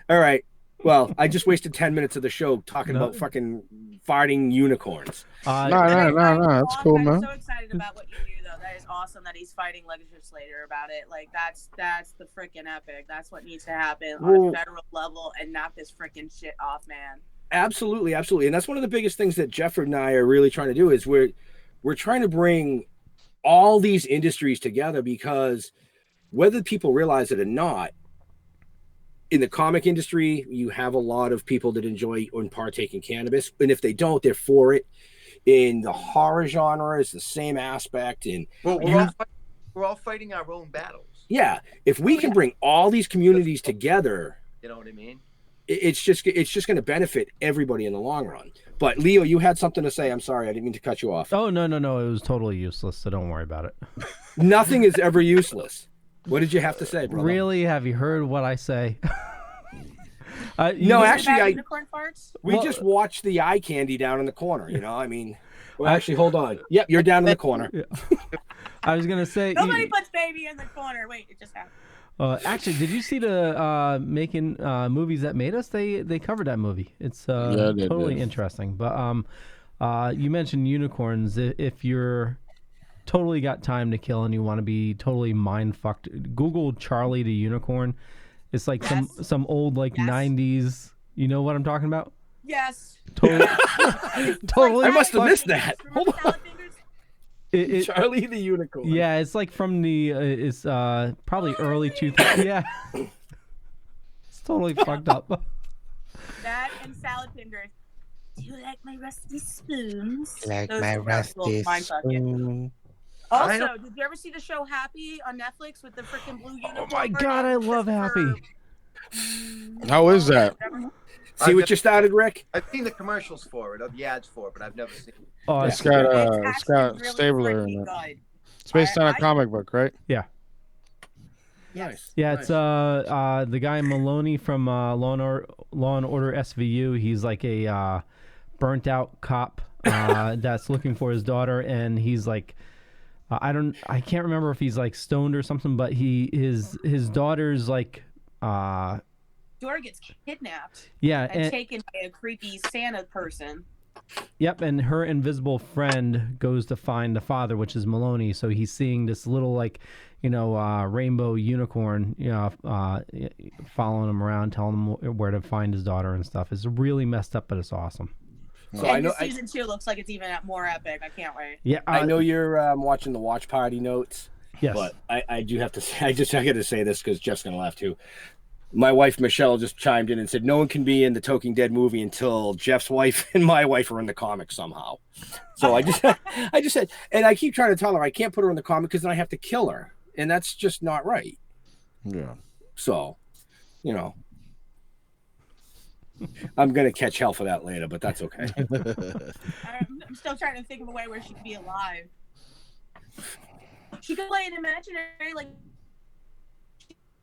All right. Well, I just wasted 10 minutes of the show talking about fucking farting unicorns. No, it's cool, man. I'm so excited about what you do, though. That is awesome that he's fighting legislator about it. Like that's the freaking epic. That's what needs to happen on a federal level and knock this freaking shit off, man. Absolutely, absolutely. And that's one of the biggest things that Jeff and I are really trying to do is we're trying to bring all these industries together, because whether people realize it or not, in the comic industry, you have a lot of people that enjoy and partake in cannabis. And if they don't, they're for it. In the horror genre, it's the same aspect. And well, we're all fighting our own battles. Yeah. If we can bring all these communities together, you know what I mean? It's just going to benefit everybody in the long run. But Leo, you had something to say. I'm sorry, I didn't mean to cut you off. Oh, no. It was totally useless, so don't worry about it. Nothing is ever useless. What did you have to say, brother? Really? Have you heard what I say? No, actually, we just watched the eye candy down in the corner. I mean, well, actually, hold on. Yep, you're down in the corner. Yeah. I was gonna say nobody puts baby in the corner. Wait, it just happened. Actually, did you see the Making Movies That Made Us? They covered that movie. It's totally interesting. But you mentioned unicorns. If you're totally got time to kill and you want to be totally mind fucked, Google Charlie the Unicorn. It's like some old 90s. You know what I'm talking about? Yes. Totally. Totally. I must have missed that. Hold on. It, Charlie the Unicorn. Yeah, it's like from the it's probably early 2000s. Yeah. It's totally fucked up. That and salad fingers. Do you like my rusty spoons? Like Those my rusty spoon. Also, did you ever see the show Happy on Netflix with the freaking blue unicorn? Oh my god, I love Happy. How is that? See what you started, Rick? I've seen the commercials for it, or the ads for it, but I've never seen it. Oh, it's got Stabler in it. It's based on a comic book, right? Yeah. Nice. Yeah, it's the guy Maloney from Law and Order SVU. He's like a burnt out cop that's looking for his daughter, and he's like, I can't remember if he's like stoned or something, but his daughter's like daughter gets kidnapped. Yeah, and taken by a creepy Santa person. Yep, and her invisible friend goes to find the father, which is Maloney. So he's seeing this little rainbow unicorn, following him around, telling him where to find his daughter and stuff. It's really messed up, but it's awesome. So I know season 2 looks like it's even more epic. I can't wait. Yeah, I know you're watching the watch party notes. Yes, but I do have to say, I got to say this because Jeff's gonna laugh too. My wife Michelle just chimed in and said no one can be in the Toking Dead movie until Jeff's wife and my wife are in the comic somehow. So I just said, and I keep trying to tell her I can't put her in the comic because then I have to kill her, and that's just not right. Yeah. So, I'm gonna catch hell for that later, but that's okay. I'm still trying to think of a way where she could be alive. She could play an imaginary, like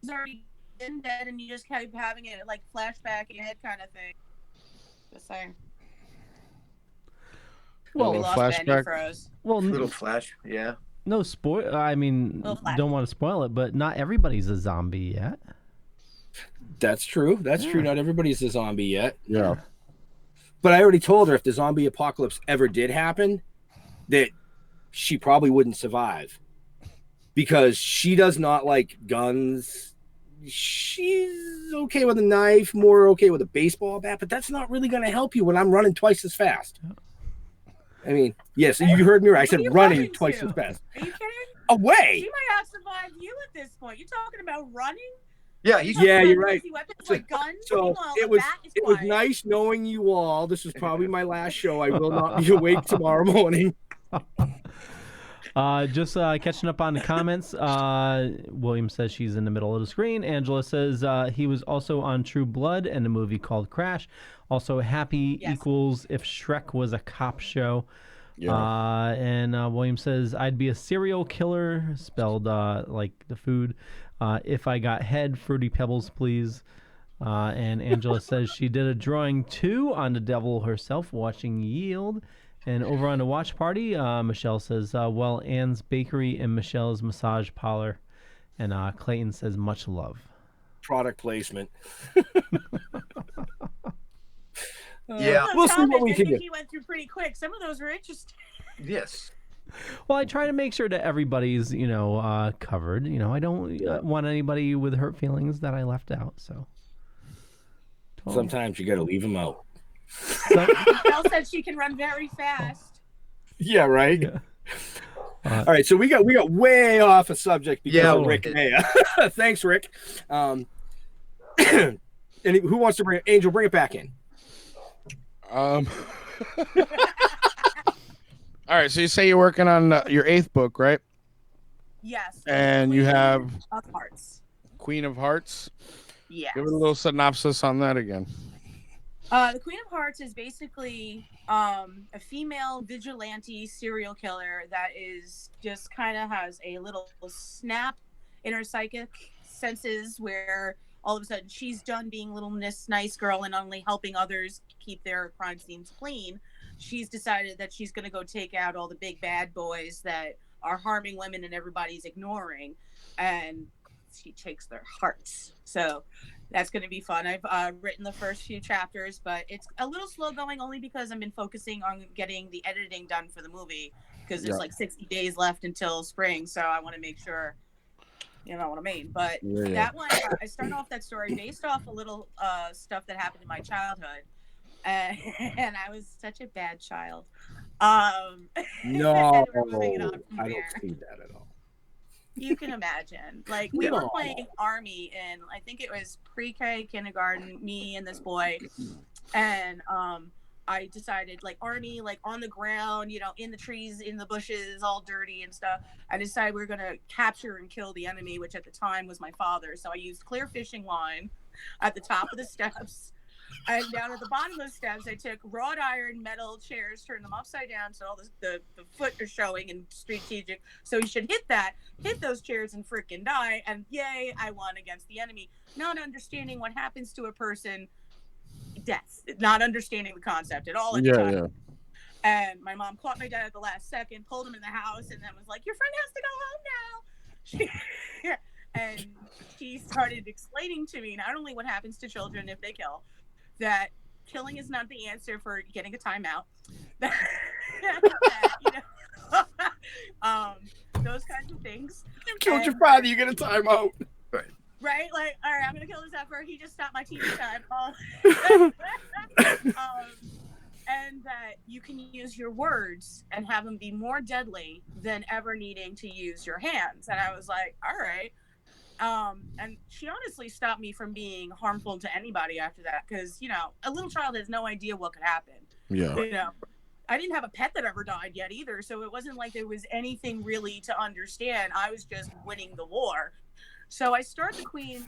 she's already been dead, and you just keep having it like flashback in your head kind of thing. Just saying. Well, we lost flashback. froze. Well, little flash, yeah. No spoil. I mean, don't want to spoil it, but not everybody's a zombie yet. That's true. That's true. Not everybody's a zombie yet. Yeah. But I already told her if the zombie apocalypse ever did happen, that she probably wouldn't survive because she does not like guns. She's okay with a knife, more okay with a baseball bat, but that's not really going to help you when I'm running twice as fast. I mean, yes, you heard me right. I said running twice as fast. Are you kidding? Away. She might have survived you at this point. You're talking about running? Yeah, you're right. Weapons like guns? So it was nice knowing you all. This is probably my last show. I will not be awake tomorrow morning. Just catching up on the comments. William says she's in the middle of the screen. Angela says he was also on True Blood and a movie called Crash. Also, Happy equals if Shrek was a cop show. Yeah. And William says I'd be a serial killer, spelled like the food. If I got head, Fruity Pebbles, please. And Angela says she did a drawing too on the devil herself, watching Yield. And over on the watch party, Michelle says, well, Anne's Bakery and Michelle's Massage Parlor. And Clayton says, much love. Product placement. Yeah. We'll see what we can do. He went through pretty quick. Some of those were interesting. Yes. Well, I try to make sure that everybody's, covered. I don't want anybody with hurt feelings that I left out. So Sometimes you got to leave them out. Michelle said she can run very fast. Yeah, right. Yeah. All right, so we got way off a subject because of Rick Maya. Thanks, Rick. And who wants to bring Angel? Bring it back in. All right, so you say you're working on your 8th book, right? Yes. And you have of Hearts. Queen of Hearts. Yes. Give it a little synopsis on that again. The Queen of Hearts is basically a female vigilante serial killer that is just kind of has a little snap in her psychic senses where all of a sudden she's done being a little nice girl and only helping others keep their crime scenes clean. She's decided that she's going to go take out all the big bad boys that are harming women and everybody's ignoring, and she takes their hearts. So that's going to be fun. I've written the first few chapters, but it's a little slow going only because I've been focusing on getting the editing done for the movie because there's like 60 days left until spring. So I want to make sure, you know what I mean? But that one, I start off that story based off a little stuff that happened in my childhood. And I was such a bad child. No, I don't see that at all. You can imagine. Like, we were playing Army in, I think it was pre-K, kindergarten, me and this boy. And I decided, like, Army, like, on the ground, you know, in the trees, in the bushes, all dirty and stuff. I decided we were going to capture and kill the enemy, which at the time was my father. So I used clear fishing line at the top of the steps. And down at the bottom of the steps, I took wrought iron metal chairs, turned them upside down so all the foot is showing and strategic. So you should hit those chairs and frickin' die. And yay, I won against the enemy. Not understanding what happens to a person, death. Not understanding the concept at all at the time. Yeah. And my mom caught my dad at the last second, pulled him in the house, and then was like, "Your friend has to go home now." And she started explaining to me not only what happens to children if they kill, that killing is not the answer for getting a timeout. Those kinds of things. You killed your father, you get a timeout. Right? Like, all right, I'm going to kill this effort. He just stopped my TV time. And that you can use your words and have them be more deadly than ever needing to use your hands. And I was like, all right. And she honestly stopped me from being harmful to anybody after that because, you know, a little child has no idea what could happen. Yeah. You know, I didn't have a pet that ever died yet either, so it wasn't like there was anything really to understand. I was just winning the war. So I start the Queen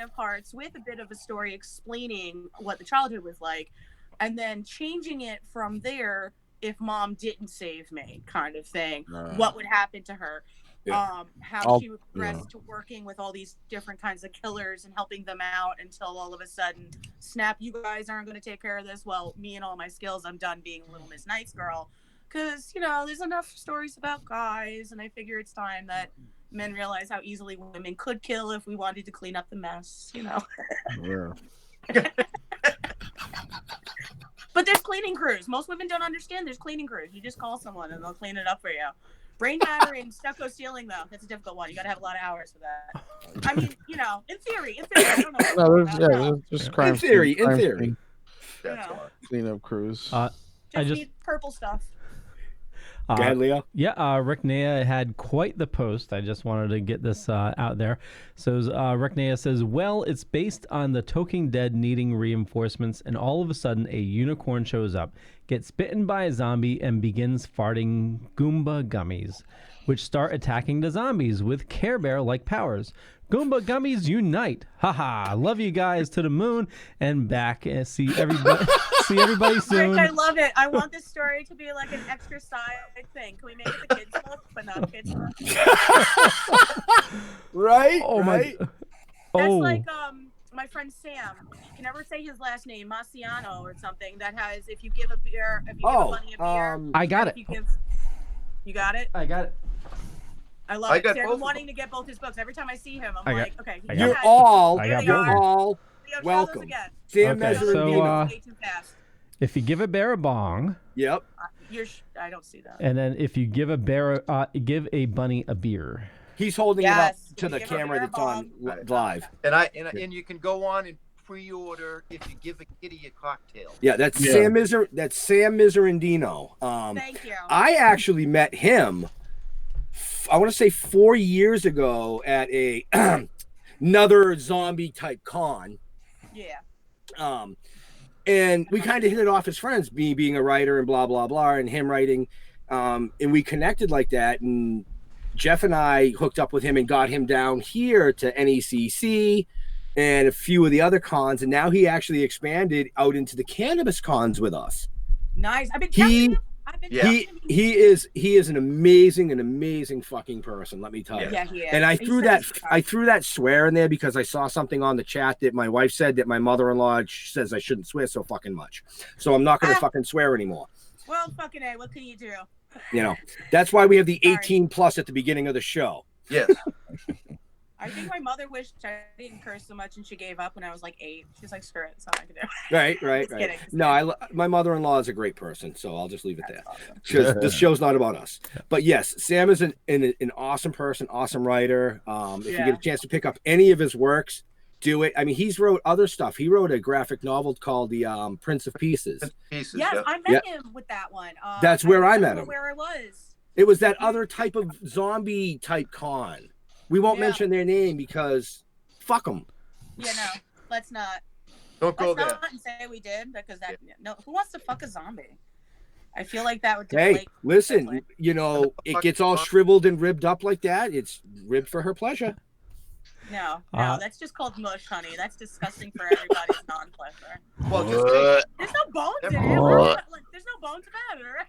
of Hearts with a bit of a story explaining what the childhood was like, and then changing it from there if mom didn't save me kind of thing. What would happen to her? How she would progress to working with all these different kinds of killers and helping them out until all of a sudden, snap, you guys aren't going to take care of this. Well, me and all my skills, I'm done being a little Miss Nice Girl. Because, you know, there's enough stories about guys, and I figure it's time that men realize how easily women could kill if we wanted to clean up the mess, you know. But there's cleaning crews. Most women don't understand there's cleaning crews. You just call someone and they'll clean it up for you. Brain matter and stucco stealing, though, that's a difficult one. You got to have a lot of hours for that. I mean, you know, in theory, I don't know. There's just crime. In theory. That's cleanup crews. I just need purple stuff. Go ahead, Leo. Yeah, Rick Naya had quite the post. I just wanted to get this out there. So Rick Naya says, well, it's based on the Toking dead needing reinforcements, and all of a sudden a unicorn shows up, gets bitten by a zombie, and begins farting Goomba gummies, which start attacking the zombies with Care Bear-like powers. Goomba gummies unite! Haha! Love you guys to the moon and back. And see everybody soon. Rick, I love it. I want this story to be like an extra side thing. Can we make it the kids book, but not kids book? Right? Oh right? my! That's like my friend Sam. You can never say his last name, Marciano or something. That has if you give a beer, if you give a bunny a beer. I got it. You got it. I got it. I love it. I'm wanting to get both his books. Every time I see him, I'm like, okay. You're all welcome. Okay, so if you give a bear a bong, yep, I don't see that. And then if you give a bunny a beer. He's holding it up to the camera that's on live. And you can go on and pre-order if you give a kitty a cocktail. Yeah, that's Sam Miserandino. Thank you. I actually met him, I want to say 4 years ago at a another zombie type con. Yeah. And we kind of hit it off as friends, me being a writer and blah blah blah, and him writing, and we connected like that. And Jeff and I hooked up with him and got him down here to NECC and a few of the other cons, and now he actually expanded out into the cannabis cons with us. Nice. I've been he is an amazing fucking person, let me tell you. Yeah, he is. And I threw that swear in there because I saw something on the chat that my wife said that my mother-in-law says I shouldn't swear so fucking much. So I'm not going to fucking swear anymore. Well, fucking A, what can you do? You know, that's why we have the 18 plus at the beginning of the show. Yes. I think my mother wished I didn't curse so much, and she gave up when I was like 8. She's like, screw it, it's not I can do. Right. Kidding. No, my mother-in-law is a great person, so I'll just leave it there because this show's not about us. But yes, Sam is an awesome person, awesome writer. If you get a chance to pick up any of his works, do it. I mean, he's wrote other stuff. He wrote a graphic novel called The Prince of Pieces. Yes, I met him with that one. That's where I met him. Where I was. It was that other type of zombie type con. We won't mention their name because fuck them. Yeah, no, let's not. Don't go there. Let's not and say we did because no. Who wants to fuck a zombie? I feel like that would. Hey, listen, you know, it gets all shriveled and ribbed up like that. It's ribbed for her pleasure. No, that's just called mush, honey. That's disgusting for everybody's non-pleasure. Well, just there's no bones in it. There's no bones about it, right?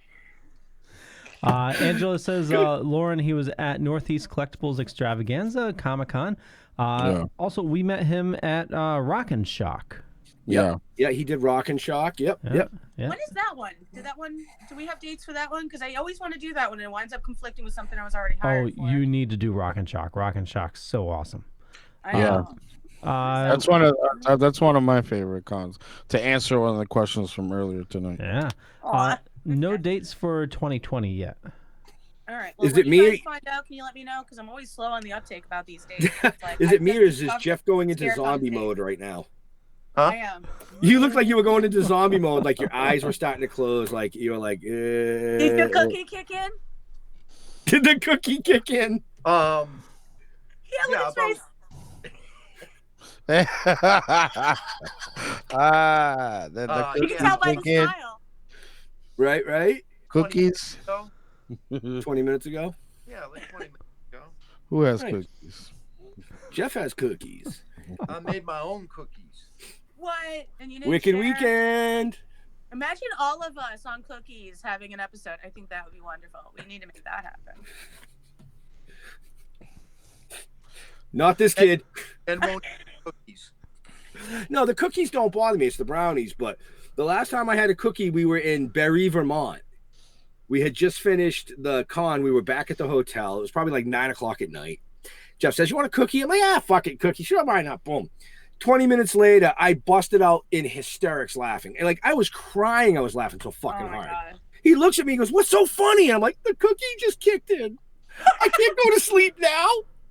Angela says, Loren, he was at Northeast Collectibles Extravaganza, Comic-Con. Also, we met him at Rock and Shock. Yeah, he did Rock and Shock. Yep. When is that one? Do we have dates for that one? Because I always want to do that one, and it winds up conflicting with something I was already hired for. You need to do Rock and Shock. Rock and Shock's so awesome. I know. That's one of my favorite cons. To answer one of the questions from earlier tonight. Yeah. No dates for 2020 yet. All right. Well, is it me? Find out. Can you let me know? Because I'm always slow on the uptake about these dates. Is it me or is Jeff going into zombie mode right now? Huh? I am. You look like you were going into zombie mode, like your eyes were starting to close, like you were like. Did the cookie kick in? Did the cookie kick in? Yeah, look at his face. You can tell by the smile. Right. Cookies. 20 minutes ago? Yeah, like 20 minutes ago. Who has cookies? Jeff has cookies. I made my own cookies. What? And you didn't Wicked share? Weekend. Imagine all of us on cookies having an episode. I think that would be wonderful. We need to make that happen. Not this kid. And won't cookies. No, the cookies don't bother me. It's the brownies. But the last time I had a cookie, we were in Barrie, Vermont. We had just finished the con. We were back at the hotel. It was probably like 9 o'clock at night. Jeff says, "You want a cookie?" I'm like, fuck it, cookie. Sure, why not? Boom. 20 minutes later, I busted out in hysterics laughing. And like, I was crying. I was laughing so fucking hard. God. He looks at me and goes, "What's so funny?" And I'm like, "The cookie just kicked in. I can't go to sleep now."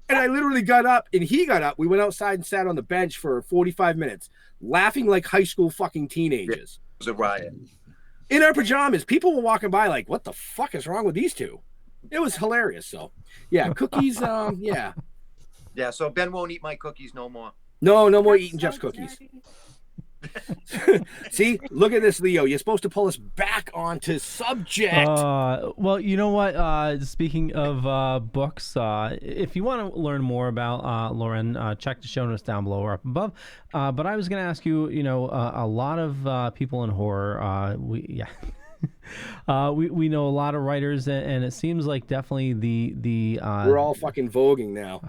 And I literally got up and he got up. We went outside and sat on the bench for 45 minutes, laughing like high school fucking teenagers. It was a riot. In our pajamas. People were walking by like, what the fuck is wrong with these two? It was hilarious. So, yeah, cookies, yeah. Yeah, so Ben won't eat my cookies no more. No more eating Jeff's cookies. See, look at this, Leo. You're supposed to pull us back onto subject. Well, you know what? Speaking of books, if you want to learn more about Loren, check the show notes down below or up above. But I was going to ask you, a lot of people in horror, we know a lot of writers, and it seems like definitely the we're all fucking voguing now.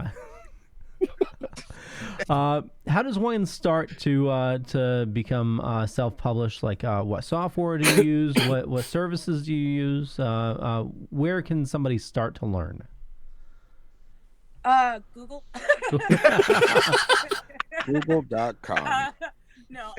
How does one start to become self-published? Like, what software do you use? What services do you use? Where can somebody start to learn? Google. Google.com. No.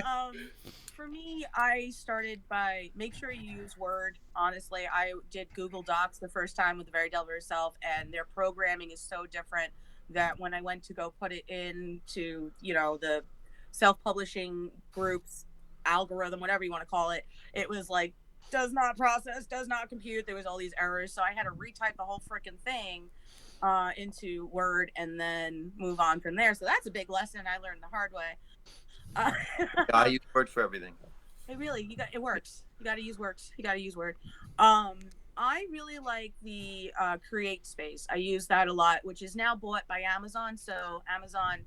For me, I started by make sure you use Word. Honestly, I did Google Docs the first time with the Very Devil herself, and their programming is so different that when I went to go put it into, the self-publishing groups algorithm, whatever you want to call it, it was like does not process, does not compute. There was all these errors, so I had to retype the whole freaking thing into Word and then move on from there. So that's a big lesson I learned the hard way. I use Word for everything. It works. You got to use works. You got to use Word. I really like the Create Space. I use that a lot, which is now bought by Amazon. So Amazon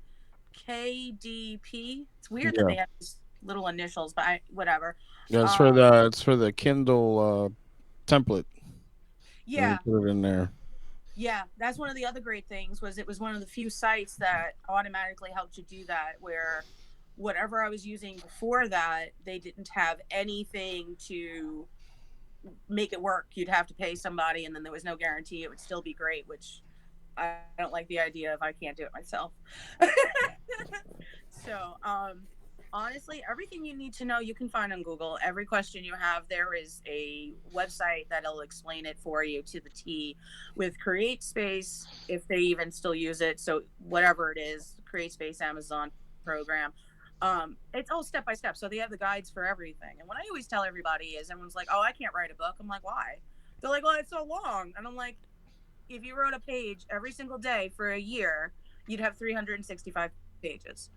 KDP. It's weird that they have these little initials, but whatever. Yeah, it's for the Kindle template. Yeah. Put it in there. Yeah, that's one of the other great things it was one of the few sites that automatically helped you do that, where whatever I was using before that, they didn't have anything to make it work. You'd have to pay somebody, and then there was no guarantee it would still be great, which I don't like the idea of I can't do it myself. So, honestly, everything you need to know you can find on Google. Every question you have, there is a website that'll explain it for you to the T. With Create Space, if they even still use it, so whatever it is, Create Space, Amazon program, it's all step by step. So they have the guides for everything. And what I always tell everybody is, everyone's like, "Oh, I can't write a book." I'm like, "Why?" They're like, "Well, it's so long." And I'm like, if you wrote a page every single day for a year, you'd have 365 pages.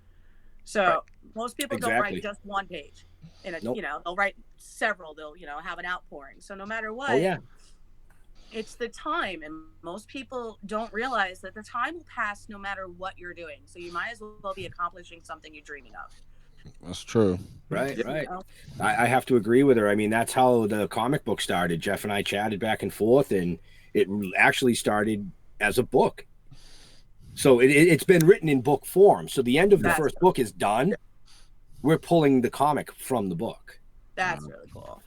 So most people don't write just one page in a, they'll write several, they'll, have an outpouring. So no matter what, it's the time. And most people don't realize that the time will pass no matter what you're doing. So you might as well be accomplishing something you're dreaming of. That's true. Right. I have to agree with her. I mean, that's how the comic book started. Jeff and I chatted back and forth, and it actually started as a book. So it's been written in book form. So the end of the first book is done. We're pulling the comic from the book. That's really cool.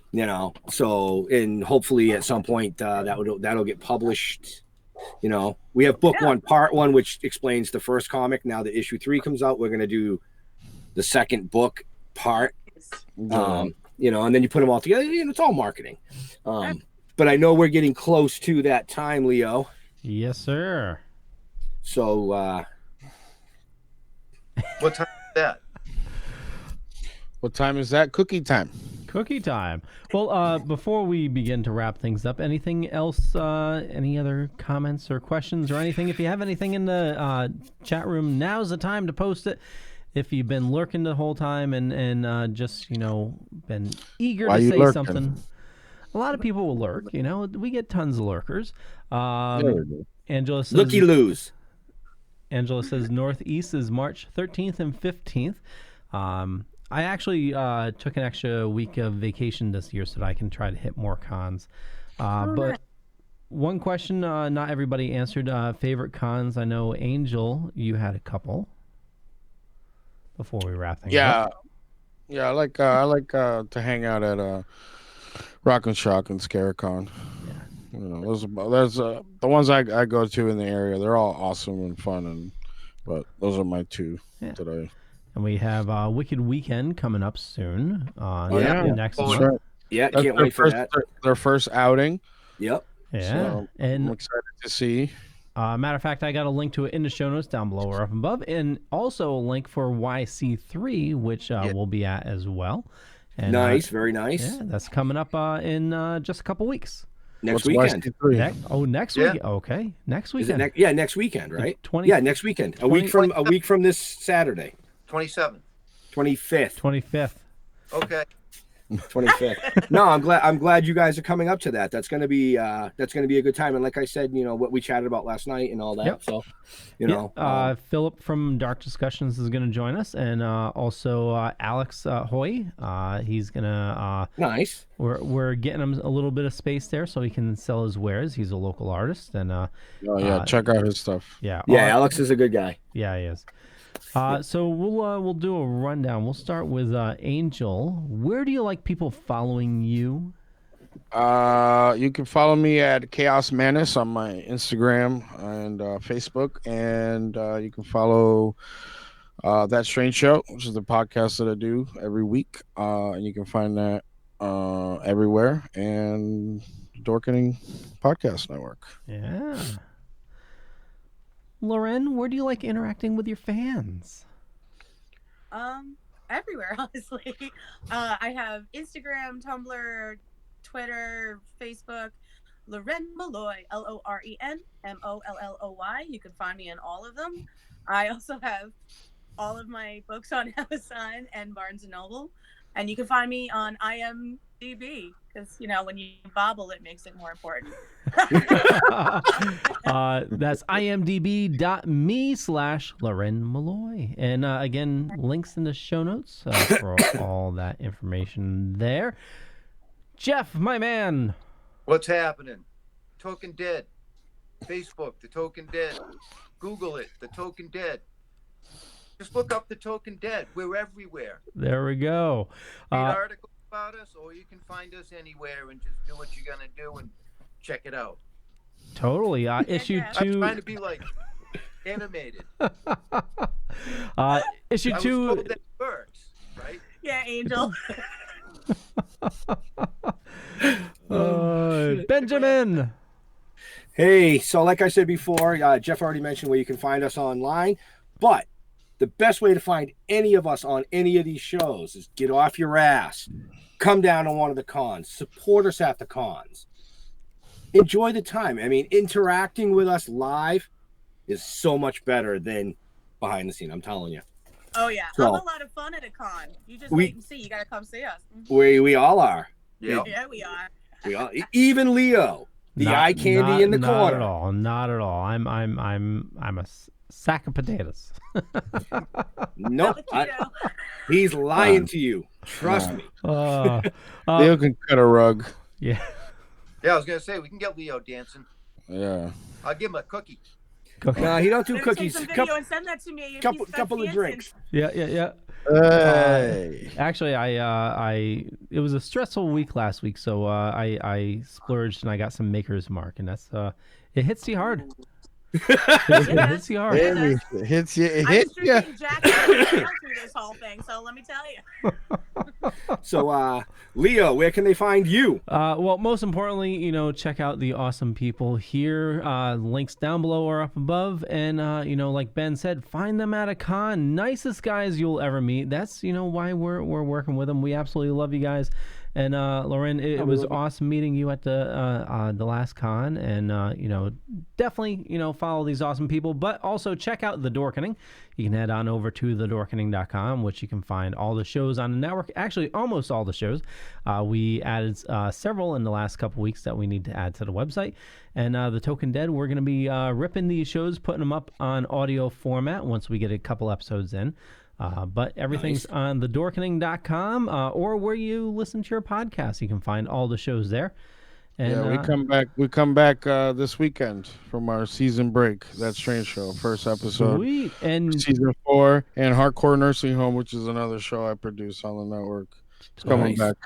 So, and hopefully at some point that'll get published. We have book one, part one, which explains the first comic. Now that issue 3 comes out, we're going to do the second book part. And then you put them all together. It's all marketing. But I know we're getting close to that time, Leo. Yes, sir. So, what time is that? What time is that? Cookie time. Cookie time. Well, before we begin to wrap things up, anything else? Any other comments or questions or anything? If you have anything in the chat room, now's the time to post it. If you've been lurking the whole time and just been eager to say something, a lot of people will lurk. We get tons of lurkers. Angela says, looky loos. Angela says Northeast is March 13th and 15th. I actually took an extra week of vacation this year so that I can try to hit more cons. But one question not everybody answered, favorite cons. I know, Angel, you had a couple before we wrap things up. Yeah, I like to hang out at Rock and Shock and Scarecon. Those the ones I go to in the area. They're all awesome and fun, but those are my two today. And we have Wicked Weekend coming up soon. Next month. Right. Yeah, can't wait for that. Their first outing. Yep. Yeah, so and I'm excited to see. Matter of fact, I got a link to it in the show notes down below or up above, and also a link for YC3, which we'll be at as well. And, nice, very nice. Yeah, that's coming up in just a couple weeks. Next weekend. Next week. Okay, next weekend. Next weekend, right? Next weekend. A week from this Saturday. 27th. 25th. Okay. 25th. No, I'm glad you guys are coming up to that. That's gonna be a good time. And like I said, what we chatted about last night and all that. Yep. So Philip from Dark Discussions is gonna join us, and also Alex Hoy. He's gonna nice. We're getting him a little bit of space there so he can sell his wares. He's a local artist, and check out his stuff. Alex is a good guy. Yeah, he is. So we'll do a rundown. We'll start with Angel. Where do you like people following you? You can follow me at Chaos Manus on my Instagram and Facebook, and you can follow That Strange Show, which is the podcast that I do every week. And you can find that everywhere, and Dorkening Podcast Network. Yeah. Loren, where do you like interacting with your fans? Everywhere, honestly. I have Instagram, Tumblr, Twitter, Facebook. Loren Molloy, LorenMolloy. You can find me in all of them. I also have all of my books on Amazon and Barnes & Noble. And you can find me on IMDb because, when you bobble, it makes it more important. That's imdb.me/Loren Molloy. And again, links in the show notes for all that information there. Jeff, my man. What's happening? Token Dead. Facebook, The Token Dead. Google it, The Token Dead. Just look up The Token Dead. We're everywhere. There we go. Read articles about us, or you can find us anywhere and just do what you're going to do and check it out. Totally. Issue 2. I'm trying to be like animated. Issue 2. I was told that works, right? Yeah, Angel. Benjamin. Hey, so like I said before, Jeff already mentioned where you can find us online, but the best way to find any of us on any of these shows is get off your ass, come down to one of the cons, support us at the cons, enjoy the time. I mean, interacting with us is so much better than behind the scene, I'm telling you. Oh, yeah. So, I'm a lot of fun at a con. You just wait and see. You got to come see us. We all are. Yeah, we are. We all, even Leo, the eye candy in the corner. Not at all. I'm a sack of potatoes. Nope. He's lying to you. Trust me. Leo can cut a rug. Yeah. Yeah, I was going to say, we can get Leo dancing. Yeah. I'll give him a cookie. No, he don't do Maybe cookies. Take some video and send that to me. Couple of drinks. Yeah. Hey. Actually, it was a stressful week last week, so I splurged and I got some Maker's Mark, and that's it hits you hard. It hits you hard. It hits you. It I hits was you. drinking Jack through this whole thing, so let me tell you. So, Leo, where can they find you? Well, most importantly, check out the awesome people here. Links down below or up above. And, like Ben said, find them at a con. Nicest guys you'll ever meet. That's, why we're working with them. We absolutely love you guys. And, Loren, it was awesome meeting you at the last con. And, definitely, follow these awesome people. But also check out The Dorkening. You can head on over to thedorkening.com, which you can find all the shows on the network. Actually, almost all the shows. We added several in the last couple weeks that we need to add to the website. And The Token Dead, we're going to be ripping these shows, putting them up on audio format once we get a couple episodes in. But everything's on thedorkening.com or where you listen to your podcast. You can find all the shows there. And, we come back this weekend from our season break. That Strange Show, first episode. Sweet. And season 4, and Hardcore Nursing Home, which is another show I produce on the network. It's coming back.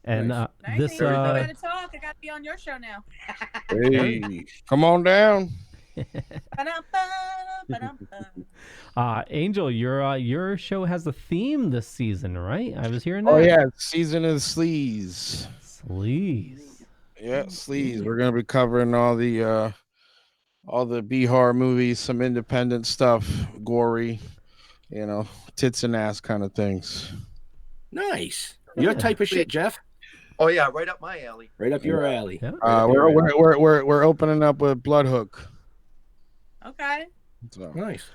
And this I gotta talk. I gotta be on your show now. Hey, come on down. Angel, your show has a theme this season, right? I was hearing that. Oh yeah, season of sleaze. Yeah, sleaze. We're gonna be covering all the B-horror movies, some independent stuff, gory, tits and ass kind of things. Nice. Your type of shit, Jeff. Oh yeah, right up my alley. Right up your alley. Yeah. We're opening up with Bloodhook. Okay. So. Nice.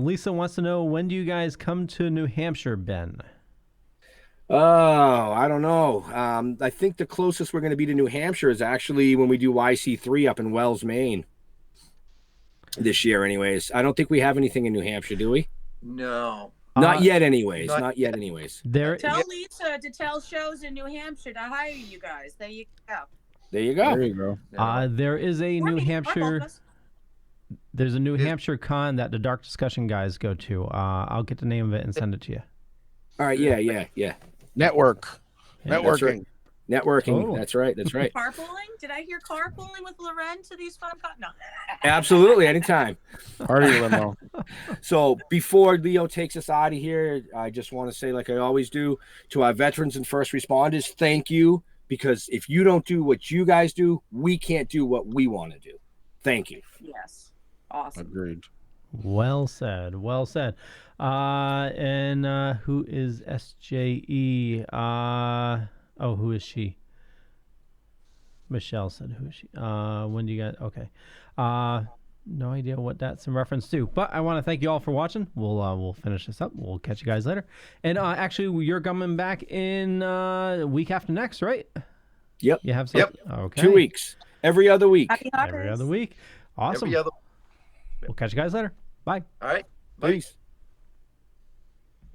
Lisa wants to know, when do you guys come to New Hampshire, Ben? Oh, I don't know. I think the closest we're going to be to New Hampshire is actually when we do YC3 up in Wells, Maine. This year, anyways. I don't think we have anything in New Hampshire, do we? No. Not yet, anyways. Not yet, anyways. Tell Lisa to tell shows in New Hampshire to hire you guys. There you go. There you go. There you go. There is a New Hampshire. There's a New Hampshire con that the Dark Discussion guys go to. I'll get the name of it and send it to you. All right. Yeah. Networking. Networking. Oh. That's right. That's right. Carpooling? Did I hear carpooling with Loren to these fun? No. Absolutely. Anytime. Party limo. So before Leo takes us out of here, I just want to say, like I always do, to our veterans and first responders, thank you. Because if you don't do what you guys do, we can't do what we want to do. Thank you. Yes. Awesome. Agreed. Well said. Well said. And who is SJE? Who is she? Michelle said, who is she? When do you guys? Okay. No idea what that's in reference to, but I want to thank you all for watching. We'll finish this up. We'll catch you guys later. And actually, you're coming back in week after next, right? Yep. You have some? Yep. Okay. 2 weeks. Every other week. Every other week. Awesome. Every other. We'll catch you guys later. Bye. All right. Peace.